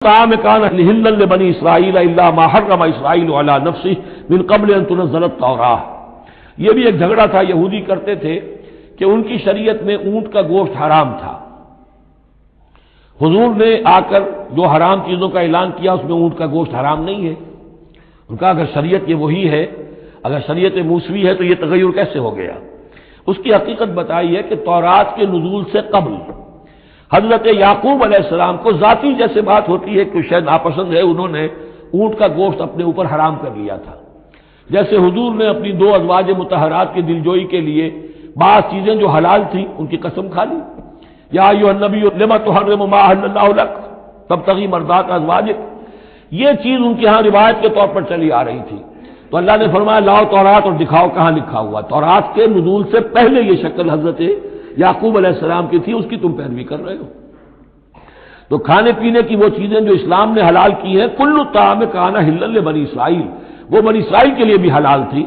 طعام کان حلا لبنی اسرائیل الا ما حرم اسرائیل علی نفسہ من قبل ان تنزل التوراۃ۔ یہ بھی ایک جھگڑا تھا، یہودی کرتے تھے کہ ان کی شریعت میں اونٹ کا گوشت حرام تھا۔ حضور نے آ کر جو حرام چیزوں کا اعلان کیا اس میں اونٹ کا گوشت حرام نہیں ہے۔ ان کا اگر شریعت یہ وہی ہے، اگر شریعت موسوی ہے تو یہ تغیر کیسے ہو گیا؟ اس کی حقیقت بتائی ہے کہ تورات کے نزول سے قبل حضرت یعقوب علیہ السلام کو ذاتی جیسے بات ہوتی ہے کہ شاید ناپسند ہے، انہوں نے اونٹ کا گوشت اپنے اوپر حرام کر لیا تھا۔ جیسے حضور نے اپنی دو ازواج مطہرات کی دلجوئی کے لیے بعض چیزیں جو حلال تھیں ان کی قسم کھا لی، یا ایھا النبی لما تحرم ما احل اللہ لک تبتغی مرضات ازواجک، یہ چیز ان کے ہاں روایت کے طور پر چلی آ رہی تھی۔ تو اللہ نے فرمایا لاؤ تورات اور دکھاؤ کہاں لکھا ہوا۔ تورات کے نزول سے پہلے یہ شکل حضرت یعقوب علیہ السلام کی تھی، اس کی تم پیروی کر رہے ہو۔ تو کھانے پینے کی وہ چیزیں جو اسلام نے حلال کی ہیں، کل طعام کان حلا لبنی اسرائیل، وہ بنی اسرائیل کے لیے بھی حلال تھی،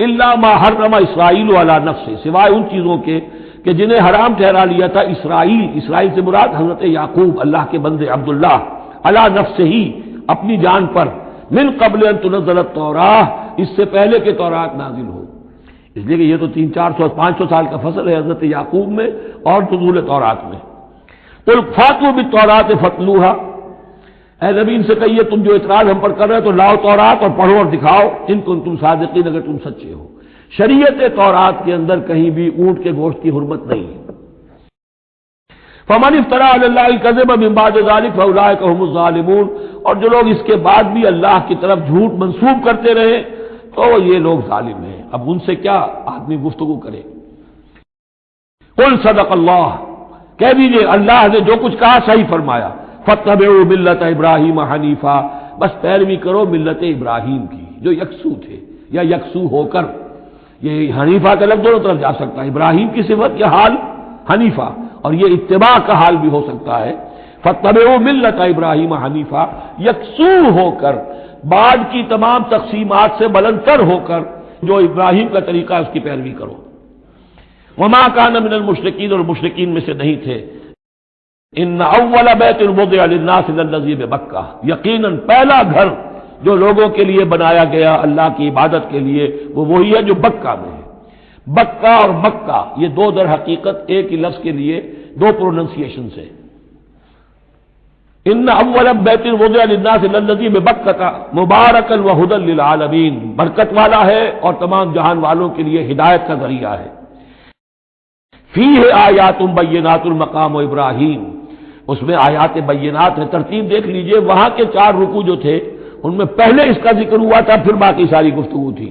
الا ما حرم اسرائیل علی نفسہ، سوائے ان چیزوں کے کہ جنہیں حرام ٹھہرا لیا تھا اسرائیل، اسرائیل سے مراد حضرت یعقوب اللہ کے بندے عبداللہ، علی نفسہ ہی، اپنی جان پر، من قبل ان تنزل التوراۃ، اس سے پہلے کہ تورات نازل ہو۔ اس لیے کہ یہ تو 300-400-500 سال کا فصل ہے حضرت یعقوب میں اور نزول تورات میں۔ قل فاتوا بالتوراۃ فاتلوها، اے نبی ان سے کہیے تم جو اعتراض ہم پر کر رہے تو لاؤ تورات اور پڑھو اور دکھاؤ ان کنتم صادقین، اگر تم سچے ہو۔ شریعت تورات کے اندر کہیں بھی اونٹ کے گوشت کی حرمت نہیں ہے۔ فمن افترى علی اللہ الکذب من بعد ذلک فاولئک هم الظالمون، اور جو لوگ اس کے بعد بھی اللہ کی طرف جھوٹ منسوب کرتے رہے تو یہ لوگ ظالم ہیں۔ اب ان سے کیا آدمی گفتگو کرے؟ قل صدق اللہ، کہہ دیجئے اللہ نے جو کچھ کہا صحیح فرمایا۔ فاتبعوا ملت ابراہیم حنیفا، بس پیروی کرو ملت ابراہیم کی جو یکسو تھے یا یکسو ہو کر، یہ حنیفہ کا لفظ دونوں طرف جا سکتا ہے، ابراہیم کی صفت یا حال حنیفہ، اور یہ اتباع کا حال بھی ہو سکتا ہے۔ فاتبعوا ملت ابراہیم حنیفا، یکسو ہو کر، بعد کی تمام تقسیمات سے بلندتر ہو کر جو ابراہیم کا طریقہ ہے اس کی پیروی کرو۔ وما کان من المشرکین، اور مشرکین میں سے نہیں تھے۔ ان اول بیت وضع للناس الذی ببکہ، یقیناً پہلا گھر جو لوگوں کے لیے بنایا گیا اللہ کی عبادت کے لیے وہ وہی ہے جو بکہ میں ہے۔ بکہ اور مکہ یہ دو در حقیقت ایک ہی لفظ کے لیے دو پروننسیشن سے۔ ان اول بیت وضع للناس الذی ببکہ مبارکا وہدی للعالمین، برکت والا ہے اور تمام جہان والوں کے لیے ہدایت کا ذریعہ ہے۔ فیہ آیات بینات المقام و ابراہیم، اس میں آیات بینات ہے۔ ترتیب دیکھ لیجئے، وہاں کے 4 رکوع جو تھے ان میں پہلے اس کا ذکر ہوا تھا، پھر باقی ساری گفتگو تھی۔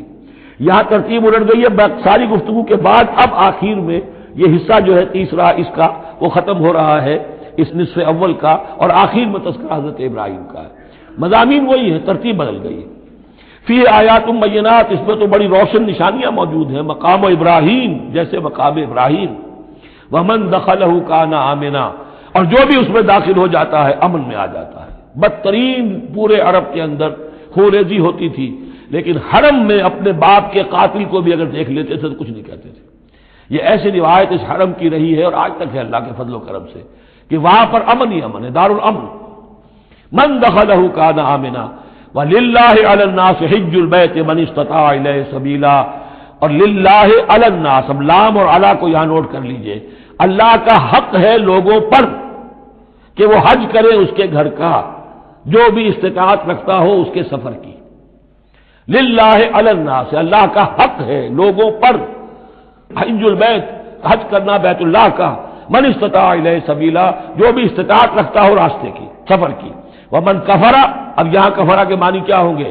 یہاں ترتیب الٹ گئی ہے، ساری گفتگو کے بعد اب آخر میں یہ حصہ جو ہے تیسرا اس کا وہ ختم ہو رہا ہے، اس نصف اول کا، اور آخر میں تذکرہ حضرت ابراہیم کا ہے۔ مضامین وہی ہے، ترتیب بدل گئی ہے۔ فی آیات بینات، اس میں تو بڑی روشن نشانیاں موجود ہیں، مقام ابراہیم جیسے مقام ابراہیم، ومن دخلہ کان آمنا، اور جو بھی اس میں داخل ہو جاتا ہے امن میں آ جاتا ہے۔ بدترین پورے عرب کے اندر خوریزی ہوتی تھی، لیکن حرم میں اپنے باپ کے قاتل کو بھی اگر دیکھ لیتے تھے تو کچھ نہیں کہتے تھے۔ یہ ایسی روایت اس حرم کی رہی ہے اور آج تک ہے اللہ کے فضل و کرم سے کہ وہاں پر امن ہی امن ہے، دار الامن۔ من دخلہ کان آمنا وللہ علی الناس حج البیت من استطاع الیہ سبیلا، اور للہ علی الناس، اب لام اور علی کو یہاں نوٹ کر لیجئے، اللہ کا حق ہے لوگوں پر کہ وہ حج کرے اس کے گھر کا، جو بھی استطاعت رکھتا ہو اس کے سفر کی۔ للہ علی الناس، اللہ کا حق ہے لوگوں پر، حج البیت، حج کرنا بیت اللہ کا، من استطاع الیہ سبیلا، جو بھی استطاعت رکھتا ہو راستے کی، سفر کی۔ ومن کفر، اب یہاں کفرہ کے معنی کیا ہوں گے؟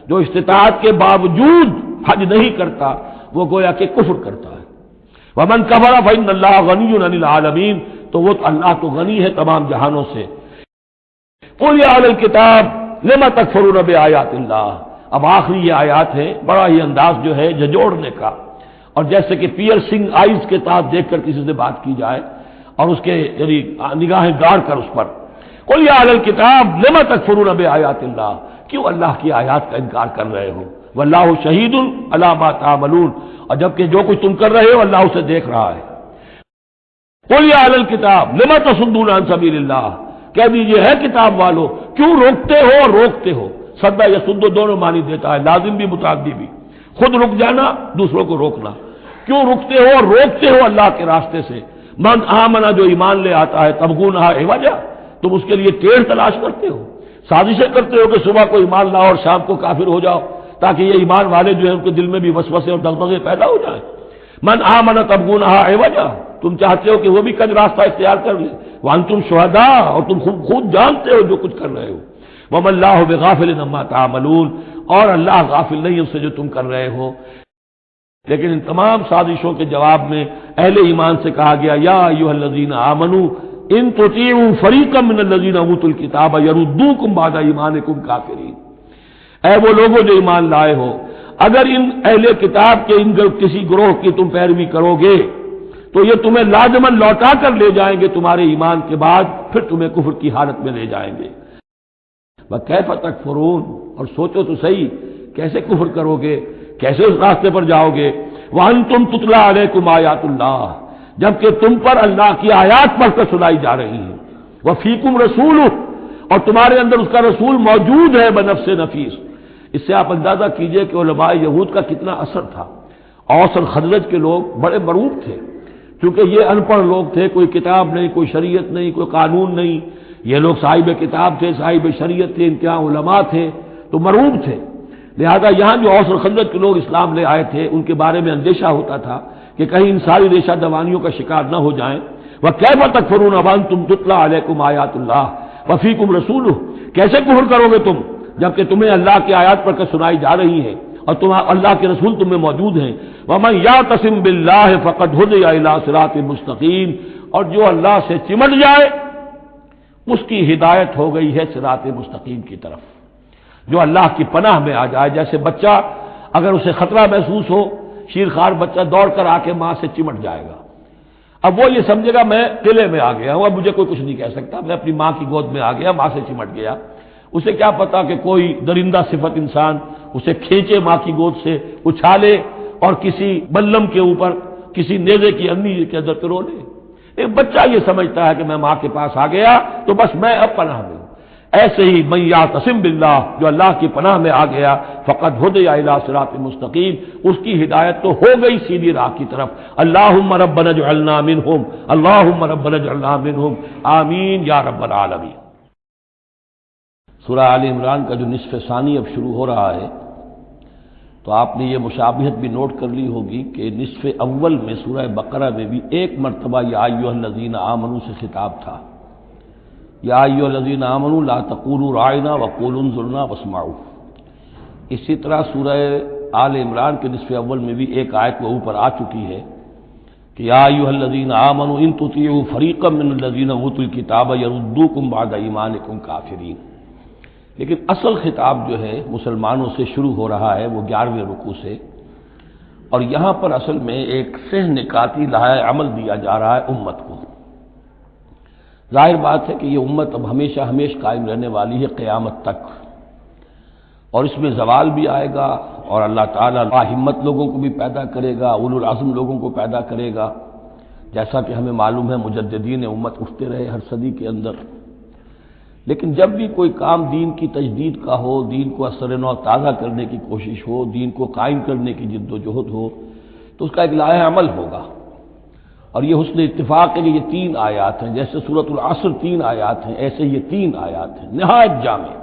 جو استطاعت کے باوجود حج نہیں کرتا وہ گویا کہ کفر کرتا ہے۔ ومن کفر فإن اللہ غنی عن العالمین، تو وہ اللہ تو غنی ہے تمام جہانوں سے۔ قل یا اہل الکتاب لم تکفرون بآیات اللہ، اب آخری یہ آیات ہے، بڑا ہی انداز جو ہے جھنجھوڑنے کا، اور جیسے کہ پیئرسنگ آئیز کے ساتھ دیکھ کر کسی سے بات کی جائے اور اس کے یعنی نگاہیں گاڑ کر اس پر۔ قل یا اہل الکتاب لم تکفرون بآیات اللہ، کیوں اللہ کی آیات کا انکار کر رہے ہو؟ واللہ شہید علی ما تعملون، اور جبکہ جو کچھ تم کر رہے ہو اللہ اسے دیکھ رہا ہے۔ قل یا اہل الکتاب لم تصدون عن سبیل اللہ، کہہ دیجئے ہے کتاب والو کیوں روکتے ہو اور روکتے ہو. سدا یا سدو دونوں معنی دیتا ہے، لازم بھی متعدی بھی. خود رک جانا، دوسروں کو روکنا. کیوں رکتے ہو اور روکتے ہو اللہ کے راستے سے؟ من آمنا جو ایمان لے آتا ہے تبغونہا عوجا، تم اس کے لیے ٹیڑھ تلاش کرتے ہو، سازشیں کرتے ہو کہ صبح کو ایمان لاؤ اور شام کو کافر ہو جاؤ تاکہ یہ ایمان والے جو ہیں ان کے دل میں بھی وسوسے اور دغدغے پیدا ہو جائیں. من آمنا تبغونہا عوجا، تم چاہتے ہو کہ وہ بھی کج راستہ اختیار کر لے. وانتم شہداء، اور تم خود جانتے ہو جو کچھ کر رہے ہو. وما اللہ بغافل عما تعملون، اور اللہ غافل نہیں اس سے جو تم کر رہے ہو. لیکن ان تمام سازشوں کے جواب میں اہل ایمان سے کہا گیا یا ایھا الذین آمنوا ان تطیعوا فریقا من الذین اوتوا الکتاب یردوکم بعد ایمانکم کافرین. اے وہ لوگوں جو ایمان لائے ہو، اگر ان اہل کتاب کے ان کسی گروہ کی تم پیروی کرو گے تو یہ تمہیں لازماً لوٹا کر لے جائیں گے تمہارے ایمان کے بعد، پھر تمہیں کفر کی حالت میں لے جائیں گے. وَكَيْفَ تَكْفُرُونَ، اور سوچو تو صحیح کیسے کفر کرو گے، کیسے اس راستے پر جاؤ گے. وَأَنْتُمْ تُتْلَىٰ عَلَيْكُمْ آیَاتُ اللَّهِ، جبکہ تم پر اللہ کی آیات پڑھ کر سنائی جا رہی ہیں. وَفِيكُمْ رَسُولُهُ، اور تمہارے اندر اس کا رسول موجود ہے بنفس نفیس. اس سے آپ اندازہ کیجئے کہ علماء یہود کا کتنا اثر تھا. اوس اور خزرج کے لوگ بڑے مرعوب تھے، کیونکہ یہ ان پڑھ لوگ تھے، کوئی کتاب نہیں، کوئی شریعت نہیں، کوئی قانون نہیں. یہ لوگ صاحب کتاب تھے، صاحب شریعت تھے، ان کے یہاں علماء تھے، تو مرعوب تھے. لہذا یہاں جو اوس اور خزرج کے لوگ اسلام لے آئے تھے ان کے بارے میں اندیشہ ہوتا تھا کہ کہیں ان ساری ریشہ دوانیوں کا شکار نہ ہو جائیں. وَكَيْفَ تَكْفُرُونَ وَأَنْتُمْ تُتْلَىٰ عَلَيْكُمْ آیَاتُ اللَّهِ وَفِيكُمْ رَسُولُهُ، کیسے کفر کرو گے تم جبکہ تمہیں اللہ کی آیات پڑھ کر سنائی جا رہی ہیں اور اللہ کے رسول تم میں موجود ہیں. وَمَن يَعْتَصِم بِاللَّهِ فَقَدْ هُدِيَ إِلَىٰ صِرَاطٍ مُّسْتَقِيمٍ، اور جو اللہ سے چمٹ جائے اس کی ہدایت ہو گئی ہے صراط مستقیم کی طرف. جو اللہ کی پناہ میں آ جائے، جیسے بچہ اگر اسے خطرہ محسوس ہو، شیرخوار بچہ دوڑ کر آ کے ماں سے چمٹ جائے گا. اب وہ یہ سمجھے گا میں قلعے میں آ گیا ہوں، اب مجھے کوئی کچھ نہیں کہہ سکتا، میں اپنی ماں کی گود میں آ گیا، ماں سے چمٹ گیا. اسے کیا پتا کہ کوئی درندہ صفت انسان اسے کھینچے ماں کی گود سے، اچھالے اور کسی بلم کے اوپر کسی نیزے کی انی کے اندر پرو لے. ایک بچہ یہ سمجھتا ہے کہ میں ماں کے پاس آ گیا تو بس میں اب پناہ میں ہوں. ایسے ہی من یعتصم باللہ، جو اللہ کی پناہ میں آ گیا، فقد ہدی الی صراط مستقیم، اس کی ہدایت تو ہو گئی سیدھی راہ کی طرف. اللہم ربنا اجعلنا منہم، اللہم ربنا اجعلنا منہم، آمین یا رب العالمین. سورہ آل عمران کا جو نصف ثانی اب شروع ہو رہا ہے، تو آپ نے یہ مشابہت بھی نوٹ کر لی ہوگی کہ نصف اول میں سورہ بقرہ میں بھی ایک مرتبہ یا ایھا الذین آمنوا سے خطاب تھا. یا ایھا الذین آمنوا لا تقولوا راعنا وقولوا انظرنا واسمعوا. اسی طرح سورہ آل عمران کے نصف اول میں بھی ایک آیت وہ اوپر آ چکی ہے کہ یا ایھا الذین آمنوا ان تطیعوا فریقا من الذین اوتوا الکتاب یردوکم بعد ایمانکم کافرین. لیکن اصل خطاب جو ہے مسلمانوں سے شروع ہو رہا ہے وہ 11ویں رکوع سے، اور یہاں پر اصل میں ایک سہ نکاتی لائحہ عمل دیا جا رہا ہے امت کو. ظاہر بات ہے کہ یہ امت اب ہمیشہ قائم رہنے والی ہے قیامت تک، اور اس میں زوال بھی آئے گا، اور اللہ تعالیٰ ہمت لوگوں کو بھی پیدا کرے گا، اولو العزم لوگوں کو پیدا کرے گا، جیسا کہ ہمیں معلوم ہے مجددین امت اٹھتے رہے ہر صدی کے اندر. لیکن جب بھی کوئی کام دین کی تجدید کا ہو، دین کو اثر نو تازہ کرنے کی کوشش ہو، دین کو قائم کرنے کی جد و جہد ہو، تو اس کا ایک لائحہ عمل ہوگا. اور یہ حسن اتفاق ہے کہ یہ 3 آیات ہیں، جیسے سورۃ العصر 3 آیات ہیں، ایسے یہ 3 آیات ہیں نہایت جامع.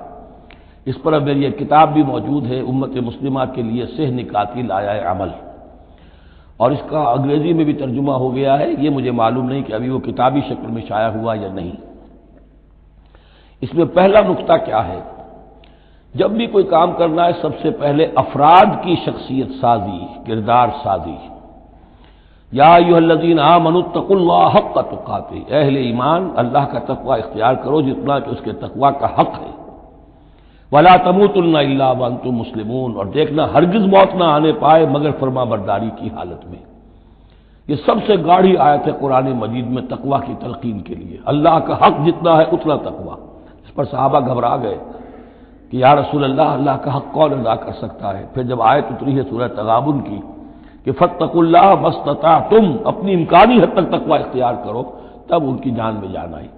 اس پر اب میری ایک کتاب بھی موجود ہے امت مسلمہ کے لیے سہ نکاتی لائحہ عمل، اور اس کا انگریزی میں بھی ترجمہ ہو گیا ہے. یہ مجھے معلوم نہیں کہ ابھی وہ کتابی شکل میں شائع ہوا یا نہیں. اس میں پہلا نقطہ کیا ہے؟ جب بھی کوئی کام کرنا ہے سب سے پہلے افراد کی شخصیت سازی، کردار سازی. یا ایھا الذین آمنوا اتقوا اللہ حق تقاتہ، اہل ایمان اللہ کا تقوی اختیار کرو جتنا کہ اس کے تقوی کا حق ہے. ولا تموتن الا وانتم مسلمون، اور دیکھنا ہرگز موت نہ آنے پائے مگر فرما برداری کی حالت میں. یہ سب سے گاڑھی آیت ہے قرآن مجید میں تقوی کی تلقین کے لیے. اللہ کا حق جتنا ہے اتنا تقوی. اس پر صحابہ گھبرا گئے کہ یا رسول اللہ، اللہ کا حق کون ادا کر سکتا ہے؟ پھر جب آیت اتری ہے سورہ تغابن کی کہ فاتقوا اللہ ما استطعتم، اپنی امکانی حد تک تقوی اختیار کرو، تب ان کی جان میں جان آئی.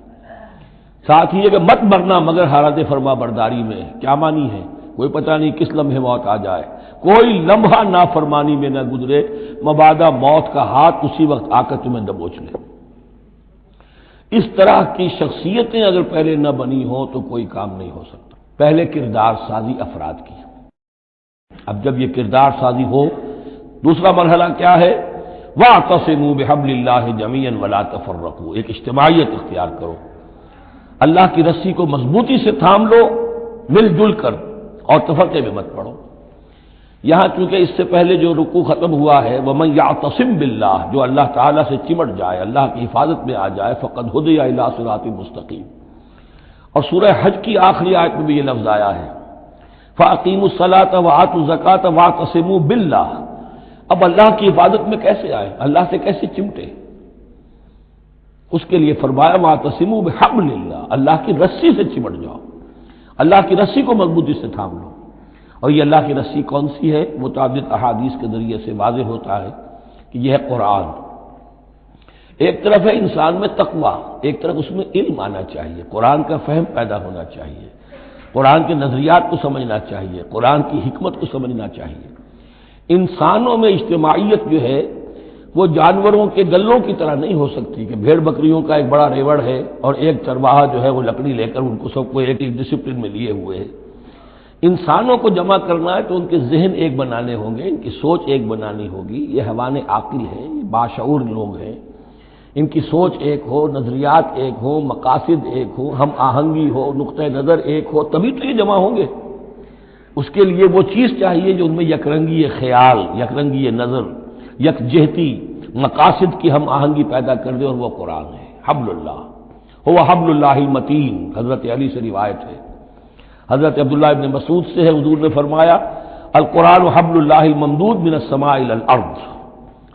ساتھ ہی ہے کہ مت مرنا مگر حالت فرما برداری میں. کیا معنی ہے؟ کوئی پتہ نہیں کس لمحے موت آ جائے، کوئی لمحہ نافرمانی میں نہ گزرے مبادا موت کا ہاتھ اسی وقت آ کر تمہیں دبوچ لے. اس طرح کی شخصیتیں اگر پہلے نہ بنی ہوں تو کوئی کام نہیں ہو سکتا. پہلے کردار سازی افراد کی. اب جب یہ کردار سازی ہو، دوسرا مرحلہ کیا ہے؟ وَاعْتَصِمُوا بِحَبْلِ اللَّهِ جَمِيعًا وَلَا تَفَرَّقُوا. ایک اجتماعیت اختیار کرو، اللہ کی رسی کو مضبوطی سے تھام لو مل جل کر، اور تفرقے میں مت پڑو. یہاں چونکہ اس سے پہلے جو رکوع ختم ہوا ہے وَمَن يَعْتَصِم بِاللَّهِ، جو اللہ تعالیٰ سے چمٹ جائے، اللہ کی حفاظت میں آ جائے، فَقَدْ هُدِيَ إِلَىٰ صِرَاطٍ مُسْتَقِيمٍ. اور سورہ حج کی آخری آیت میں بھی یہ لفظ آیا ہے فَأَقِیمُوا الصَّلَاةَ وَآتُوا الزَّکَاةَ وَاعْتَصِمُوا بِاللَّهِ. اب اللہ کی حفاظت میں کیسے آئے، اللہ سے کیسے چمٹے؟ اس کے لیے فرمایا وَاعْتَصِمُوا بِحَبْلِ اللَّهِ، اللہ کی رسی سے چمٹ جاؤ، اللہ کی رسی کو مضبوطی سے تھام لو. اور یہ اللہ کی رسی کون سی ہے؟ متعدد احادیث کے ذریعے سے واضح ہوتا ہے کہ یہ ہے قرآن. ایک طرف ہے انسان میں تقویٰ، ایک طرف اس میں علم آنا چاہیے، قرآن کا فہم پیدا ہونا چاہیے، قرآن کے نظریات کو سمجھنا چاہیے، قرآن کی حکمت کو سمجھنا چاہیے. انسانوں میں اجتماعیت جو ہے وہ جانوروں کے گلوں کی طرح نہیں ہو سکتی کہ بھیڑ بکریوں کا ایک بڑا ریوڑ ہے اور ایک چرواہا جو ہے وہ لکڑی لے کر ان کو سب کو ایک ڈسپلن میں لیے ہوئے ہے. انسانوں کو جمع کرنا ہے تو ان کے ذہن ایک بنانے ہوں گے، ان کی سوچ ایک بنانی ہوگی. یہ حیوان عاقل ہیں، یہ باشعور لوگ ہیں، ان کی سوچ ایک ہو، نظریات ایک ہو، مقاصد ایک ہو، ہم آہنگی ہو، نقطہ نظر ایک ہو، تبھی تو یہ جمع ہوں گے. اس کے لیے وہ چیز چاہیے جو ان میں یکرنگی خیال، یکرنگی نظر، یکجہتی مقاصد کی ہم آہنگی پیدا کر دے، اور وہ قرآن ہے. حبل اللہ هو حبل اللہ المتین، حضرت علی سے روایت ہے. حضرت عبداللہ ابن مسعود سے ہے، حضور نے فرمایا القرآن حبل اللہ الممدود من السماء الى الارض.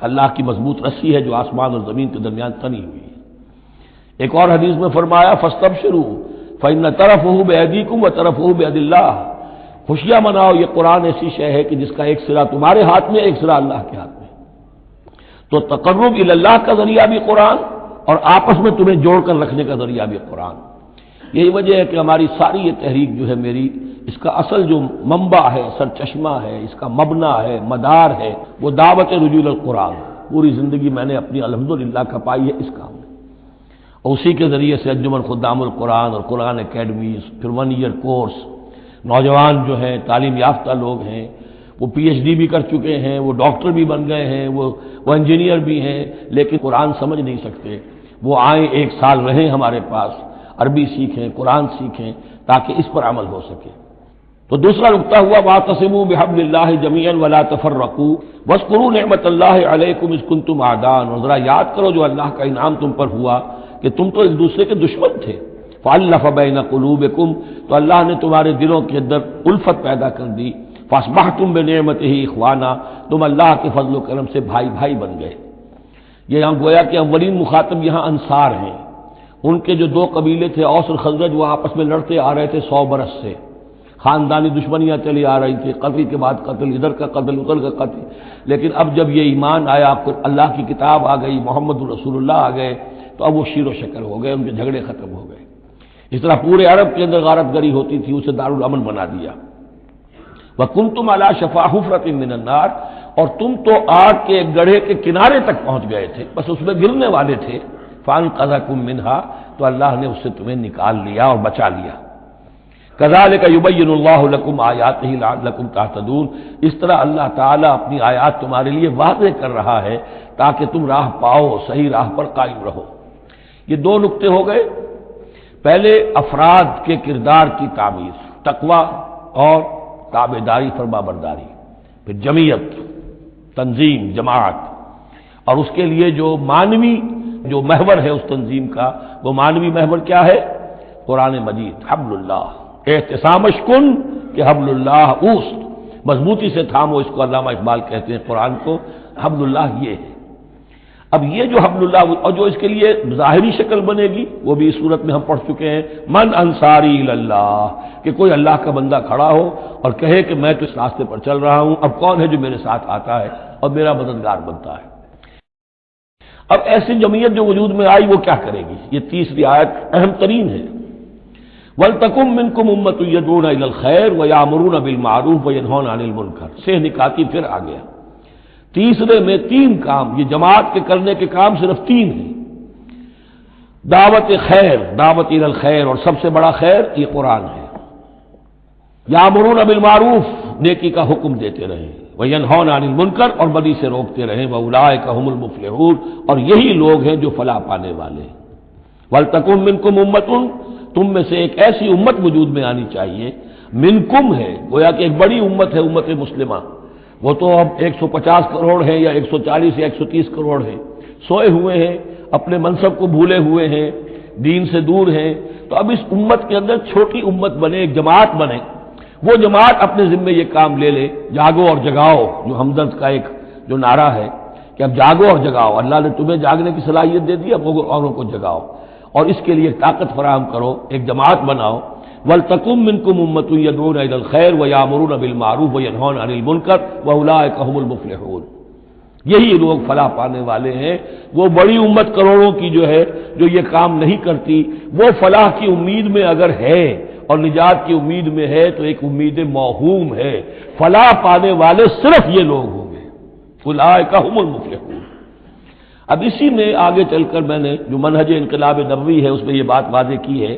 اللہ کی مضبوط رسی ہے جو آسمان اور زمین کے درمیان تنی ہوئی ہے. ایک اور حدیث میں فرمایا فاستبشروا فإن طرفه بأيديكم وطرفه بيد الله. خوشیاں مناؤ، یہ قرآن ایسی شے ہے کہ جس کا ایک سرا تمہارے ہاتھ میں، ایک سرا اللہ کے ہاتھ میں. تو تقرب الی اللہ کا ذریعہ بھی قرآن، اور آپس میں تمہیں جوڑ کر رکھنے کا ذریعہ بھی قرآن. یہی وجہ ہے کہ ہماری ساری یہ تحریک جو ہے میری، اس کا اصل جو منبع ہے، سرچشمہ ہے، اس کا مبنا ہے، مدار ہے، وہ دعوت رجوع القرآن. پوری زندگی میں نے اپنی الحمدللہ کھپائی ہے اس کام میں، اور اسی کے ذریعے سے انجمن خدام القرآن اور قرآن اکیڈمیز، پھر 1 ایئر کورس. نوجوان جو ہیں، تعلیم یافتہ لوگ ہیں، وہ پی ایچ ڈی بھی کر چکے ہیں، وہ ڈاکٹر بھی بن گئے ہیں، وہ انجینئر بھی ہیں، لیکن قرآن سمجھ نہیں سکتے. وہ آئیں، 1 سال رہیں ہمارے پاس، عربی سیکھیں، قرآن سیکھیں، تاکہ اس پر عمل ہو سکے. تو دوسرا نقطہ ہوا واعتصموا بحبل اللہ جمیعا ولا تفرقوا واذکروا نعمت اللہ علیکم اذ کنتم اعداء. اور ذرا یاد کرو جو اللہ کا انعام تم پر ہوا کہ تم تو ایک دوسرے کے دشمن تھے. فالف بین قلوبکم، تو اللہ نے تمہارے دلوں کے اندر الفت پیدا کر دی. فاصبحتم بنعمتہ اخوانا، تم اللہ کے فضل و کرم سے بھائی بھائی بن گئے. یہ یہاں گویا کہ اولین مخاطب یہاں انصار ہیں. ان کے جو 2 قبیلے تھے اوس اور خزرج، وہ آپس میں لڑتے آ رہے تھے 100 برس سے، خاندانی دشمنیاں چلی آ رہی تھی، قتل کے بعد قتل، ادھر کا قتل ادھر کا قتل. لیکن اب جب یہ ایمان آیا، اللہ کی کتاب آ گئی، محمد رسول اللہ آ گئے، تو اب وہ شیر و شکر ہو گئے، ان کے جھگڑے ختم ہو گئے. اس طرح پورے عرب کے اندر غارت گری ہوتی تھی، اسے دارالامن بنا دیا. وَكُنْتُمْ عَلَىٰ شَفَا حُفْرَةٍ مِّنَ النَّارِ، اور تم تو آگ کے ایک گڑھے کے کنارے تک پہنچ گئے تھے، بس اس میں گرنے والے تھے. فَأَنْقَذَكُم مِّنْهَا، تو اللہ نے اس سے تمہیں نکال لیا اور بچا لیا. كَذَٰلِكَ يُبَيِّنُ اللَّهُ لَكُمْ آيَاتِهِ لَعَلَّكُمْ تَهْتَدُونَ. اس طرح اللہ تعالیٰ اپنی آیات تمہارے لیے واضح کر رہا ہے تاکہ تم راہ پاؤ، صحیح راہ پر قائم رہو. یہ 2 نقطے ہو گئے. پہلے افراد کے کردار کی تعمیر، تقویٰ اور تابعداری، فرما برداری. پھر جمعیت، تنظیم، جماعت، اور اس کے لیے جو مانوی جو محور ہے اس تنظیم کا، وہ مانوی محور کیا ہے؟ قرآن مجید. حبل اللہ احتسامش کن کہ حبل اللہ اوست، مضبوطی سے تھامو. اس کو علامہ اقبال کہتے ہیں قرآن کو. حبل اللہ یہ ہے. اب یہ جو حبل اللہ، اور جو اس کے لیے ظاہری شکل بنے گی وہ بھی اس صورت میں ہم پڑھ چکے ہیں، من انصاری اللہ، کہ کوئی اللہ کا بندہ کھڑا ہو اور کہے کہ میں تو اس راستے پر چل رہا ہوں، اب کون ہے جو میرے ساتھ آتا ہے اور میرا مددگار بنتا ہے. اب ایسی جمعیت جو وجود میں آئی وہ کیا کرے گی؟ یہ تیسری آیت اہم ترین ہے. وَلْتَكُن مِّنكُمْ أُمَّةٌ يَدْعُونَ إِلَى الْخَيْرِ وَيَأْمُرُونَ بِالْمَعْرُوفِ وَيَنْهَوْنَ عَنِ الْمُنكَرِ سے نکاتی پھر آ گیا۔ تیسرے میں تین کام، یہ جماعت کے کرنے کے کام صرف تین ہیں، دعوت خیر، دعوت الی الخیر، اور سب سے بڑا خیر یہ قرآن ہے۔ یامرون بالمعروف، نیکی کا حکم دیتے رہیں، وینہون عن المنکر، اور بدی سے روکتے رہیں، واولئک هم المفلحون، اور یہی لوگ ہیں جو فلاح پانے والے ہیں۔ ولتکن منکم امۃ، تم میں سے ایک ایسی امت وجود میں آنی چاہیے، منکم ہے گویا کہ ایک بڑی امت ہے امت مسلمہ، وہ تو اب 150 کروڑ ہے یا 140 یا 130 کروڑ ہے، سوئے ہوئے ہیں، اپنے منصب کو بھولے ہوئے ہیں، دین سے دور ہیں، تو اب اس امت کے اندر چھوٹی امت بنے، ایک جماعت بنے، وہ جماعت اپنے ذمے یہ کام لے لے، جاگو اور جگاؤ، جو ہمدرد کا ایک جو نعرہ ہے کہ اب جاگو اور جگاؤ، اللہ نے تمہیں جاگنے کی صلاحیت دے دی، اب اوروں کو جگاؤ، اور اس کے لیے طاقت فراہم کرو، ایک جماعت بناؤ۔ وَلْتَكُن مِّنكُمْ أُمَّةٌ يَدْعُونَ إِلَى الْخَيْرِ وَيَأْمُرُونَ بِالْمَعْرُوفِ وَيَنْهَوْنَ عَنِ الْمُنكَرِ وَأُولَٰئِكَ هُمُ الْمُفْلِحُونَ، یہی لوگ فلاح پانے والے ہیں۔ وہ بڑی امت کروڑوں کی جو ہے، جو یہ کام نہیں کرتی، وہ فلاح کی امید میں اگر ہے اور نجات کی امید میں ہے تو ایک امید موہوم ہے، فلاح پانے والے صرف یہ لوگ ہوں گے، اولئک هم المفلحون۔ اب اسی میں آگے چل کر میں نے جو منہج انقلاب نبوی ہے اس میں یہ بات واضح کی ہے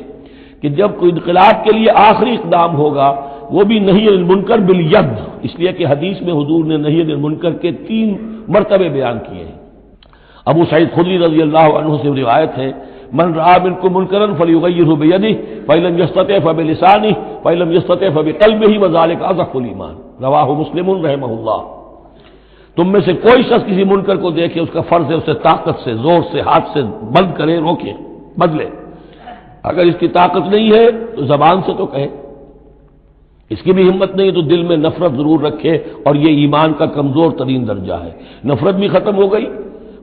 کہ جب کوئی انقلاب کے لیے آخری اقدام ہوگا وہ بھی نہی عن المنکر بالید، اس لیے کہ حدیث میں حضور نے نہی عن المنکر کے 3 مرتبے بیان کیے ہیں۔ ابو سعید خدری رضی اللہ عنہ سے روایت ہے، من رأى منكم منكرا فليغيره بيده فإن لم يستطع فبلسانه فإن لم يستطع فبقلبه وذلك أضعف الإيمان، رواہ مسلم رحمہ اللہ۔ تم میں سے کوئی شخص کسی منکر کو دیکھے، اس کا فرض ہے اسے طاقت سے، زور سے، ہاتھ سے بند کرے، روکے، بدلے۔ اگر اس کی طاقت نہیں ہے تو زبان سے تو کہے، اس کی بھی ہمت نہیں تو دل میں نفرت ضرور رکھے، اور یہ ایمان کا کمزور ترین درجہ ہے۔ نفرت بھی ختم ہو گئی،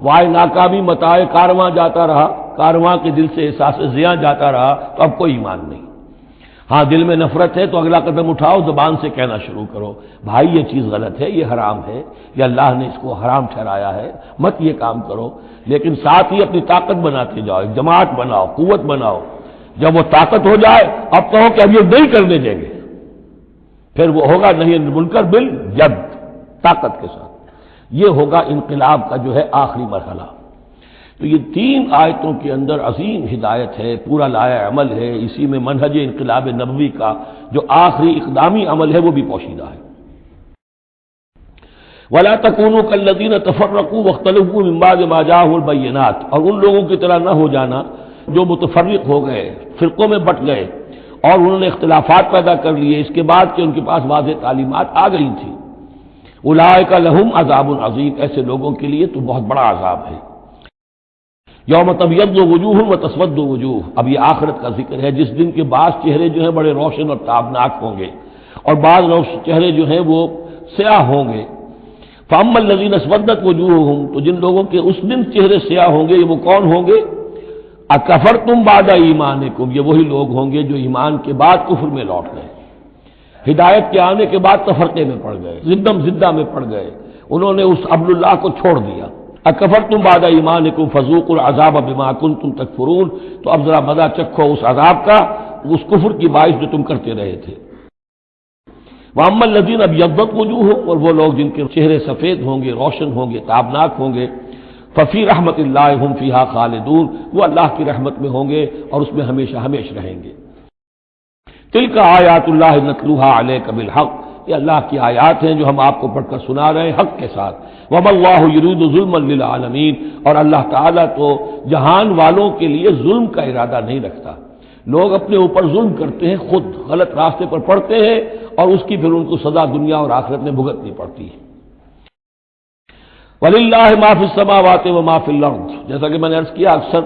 وائے ناکامی متاع کارواں جاتا رہا، کارواں کے دل سے احساس زیاں جاتا رہا، تو اب کوئی ایمان نہیں۔ ہاں دل میں نفرت ہے تو اگلا قدم اٹھاؤ، زبان سے کہنا شروع کرو، بھائی یہ چیز غلط ہے، یہ حرام ہے، یہ اللہ نے اس کو حرام ٹھہرایا ہے، مت یہ کام کرو، لیکن ساتھ ہی اپنی طاقت بناتے جاؤ، ایک جماعت بناؤ، قوت بناؤ۔ جب وہ طاقت ہو جائے اب کہو کہ اب یہ نہیں کرنے دیں گے، پھر وہ ہوگا نہی عن المنکر بالید، طاقت کے ساتھ۔ یہ ہوگا انقلاب کا جو ہے آخری مرحلہ۔ تو یہ 3 آیتوں کے اندر عظیم ہدایت ہے، پورا لایا عمل ہے، اسی میں منہج انقلاب نبوی کا جو آخری اقدامی عمل ہے وہ بھی پوشیدہ ہے۔ وَلَا تَكُونُوا كَالَّذِينَ تَفَرَّقُوا وَاخْتَلَفُوا مِن بَعْدِ مَا جَاءَهُمُ الْبَيِّنَاتُ، اور ان لوگوں کی طرح نہ ہو جانا جو متفرق ہو گئے، فرقوں میں بٹ گئے، اور انہوں نے اختلافات پیدا کر لیے اس کے بعد کہ ان کے پاس واضح تعلیمات آ گئی تھیں۔ اولئک لہم عذاب عظیم، ایسے لوگوں کے لیے تو بہت بڑا عذاب ہے۔ یوم تبیض وجوہ وتسود وجوہ، اب یہ آخرت کا ذکر ہے، جس دن کے بعض چہرے جو ہیں بڑے روشن اور تابناک ہوں گے، اور بعض چہرے جو ہیں وہ سیاہ ہوں گے۔ فاما الذین اسودت وجوہہم، تو جن لوگوں کے اس دن چہرے سیاہ ہوں گے یہ وہ کون ہوں گے؟ اکفرتم بعد ایمانکم، یہ وہی لوگ ہوں گے جو ایمان کے بعد کفر میں لوٹ گئے، ہدایت کے آنے کے بعد تفرقے میں پڑ گئے، زدہ میں پڑ گئے، انہوں نے اس عبد اللہ کو چھوڑ دیا۔ اکفرتم بعد ایمانکم فذوقوا العذاب بما کنتم تکفرون، تو اب ذرا مزہ چکھو اس عذاب کا، اس کفر کی باعث جو تم کرتے رہے تھے۔ واما الذین ابیضت وجوہہم، اور وہ لوگ جن کے چہرے سفید ہوں گے، روشن ہوں گے، تابناک ہوں گے، ففی رحمت اللہ ہم فیہا خالدون، وہ اللہ کی رحمت میں ہوں گے اور اس میں ہمیشہ ہمیشہ رہیں گے۔ تلک آیات اللہ نتلوہا علیک بالحق، یہ اللہ کی آیات ہیں جو ہم آپ کو پڑھ کر سنا رہے ہیں حق کے ساتھ۔ وما اللہ یرید ظلما للعالمین، اور اللہ تعالیٰ تو جہان والوں کے لیے ظلم کا ارادہ نہیں رکھتا۔ لوگ اپنے اوپر ظلم کرتے ہیں، خود غلط راستے پر پڑتے ہیں، اور اس کی پھر ان کو سزا دنیا اور آخرت میں بھگتنی پڑتی ہے۔ وَلِلَّهِ مَا فِي السَّمَاوَاتِ وَمَا فِي الْأَرْضِ، جیسا کہ میں نے عرض کیا اکثر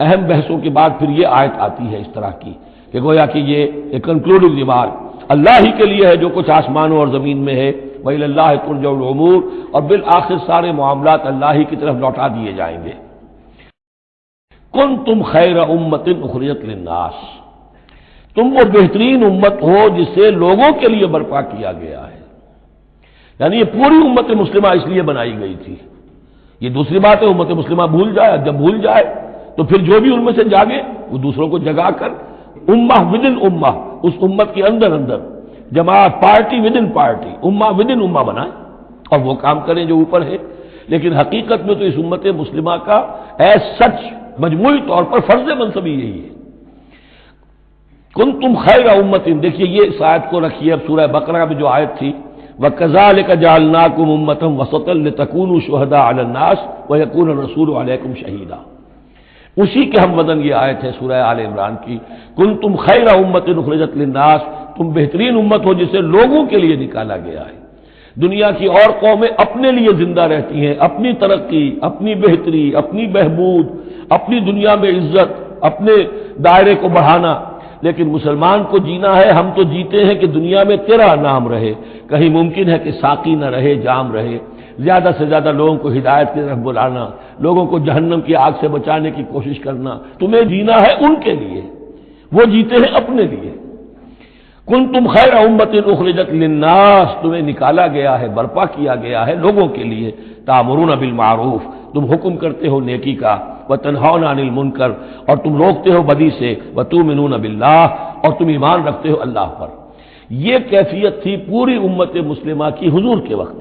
اہم بحثوں کے بعد پھر یہ آیت آتی ہے اس طرح کی کہ گویا کہ یہ ایک کنکلوڈنگ ریمارک، اللہ ہی کے لیے ہے جو کچھ آسمانوں اور زمین میں ہے، وَإِلَى اللَّهِ تُرْجَعُ الْأُمُورُ، اور بالآخر سارے معاملات اللہ ہی کی طرف لوٹا دیے جائیں گے۔ كُنتُمْ خَيْرَ أُمَّةٍ أُخْرِجَتْ لِلنَّاسِ، تم وہ بہترین امت ہو جسے لوگوں کے لیے برپا کیا گیا ہے، یعنی یہ پوری امت مسلمہ اس لیے بنائی گئی تھی۔ یہ دوسری بات ہے امت مسلمہ بھول جائے، جب بھول جائے تو پھر جو بھی ان میں سے جاگے وہ دوسروں کو جگا کر امہ ود ان امہ، اس امت کے اندر اندر جماعت، پارٹی ود ان پارٹی، امہ ود ان امہ بنائیں اور وہ کام کریں جو اوپر ہے۔ لیکن حقیقت میں تو اس امت مسلمہ کا ایز سچ مجموعی طور پر فرض منصبی یہی ہے۔ کنتم خیر امت، دیکھیے یہ اس آیت کو رکھیے اب سورہ بقرہ میں جو آیت تھی، وَكَذَلِكَ جَعَلْنَاكُمْ أُمَّةً وَسَطًا لِتَكُونُوا شُهَدَاءَ عَلَى النَّاسِ وَيَكُونَ الرَّسُولُ عَلَيْكُمْ شَهِيدًا، اسی کے ہم وزن یہ آیت ہے سورہ آل عمران کی، کنتم خیر امت اخرجت للناس، تم بہترین امت ہو جسے لوگوں کے لیے نکالا گیا ہے۔ دنیا کی اور قومیں اپنے لیے زندہ رہتی ہیں، اپنی ترقی، اپنی بہتری، اپنی بہبود، اپنی دنیا میں عزت، اپنے دائرے کو بڑھانا، لیکن مسلمان کو جینا ہے، ہم تو جیتے ہیں کہ دنیا میں تیرا نام رہے، کہیں ممکن ہے کہ ساقی نہ رہے، جام رہے، زیادہ سے زیادہ لوگوں کو ہدایت کی طرف بلانا، لوگوں کو جہنم کی آگ سے بچانے کی کوشش کرنا، تمہیں جینا ہے ان کے لیے، وہ جیتے ہیں اپنے لیے۔ کنتم خیر امت اخرجت للناس، تمہیں نکالا گیا ہے، برپا کیا گیا ہے لوگوں کے لیے، تامرون بالمعروف، تم حکم کرتے ہو نیکی کا، وتنہون عن المنکر، اور تم روکتے ہو بدی سے، وتؤمنون باللہ، اور تم ایمان رکھتے ہو اللہ پر۔ یہ کیفیت تھی پوری امت مسلمہ کی حضور کے وقت،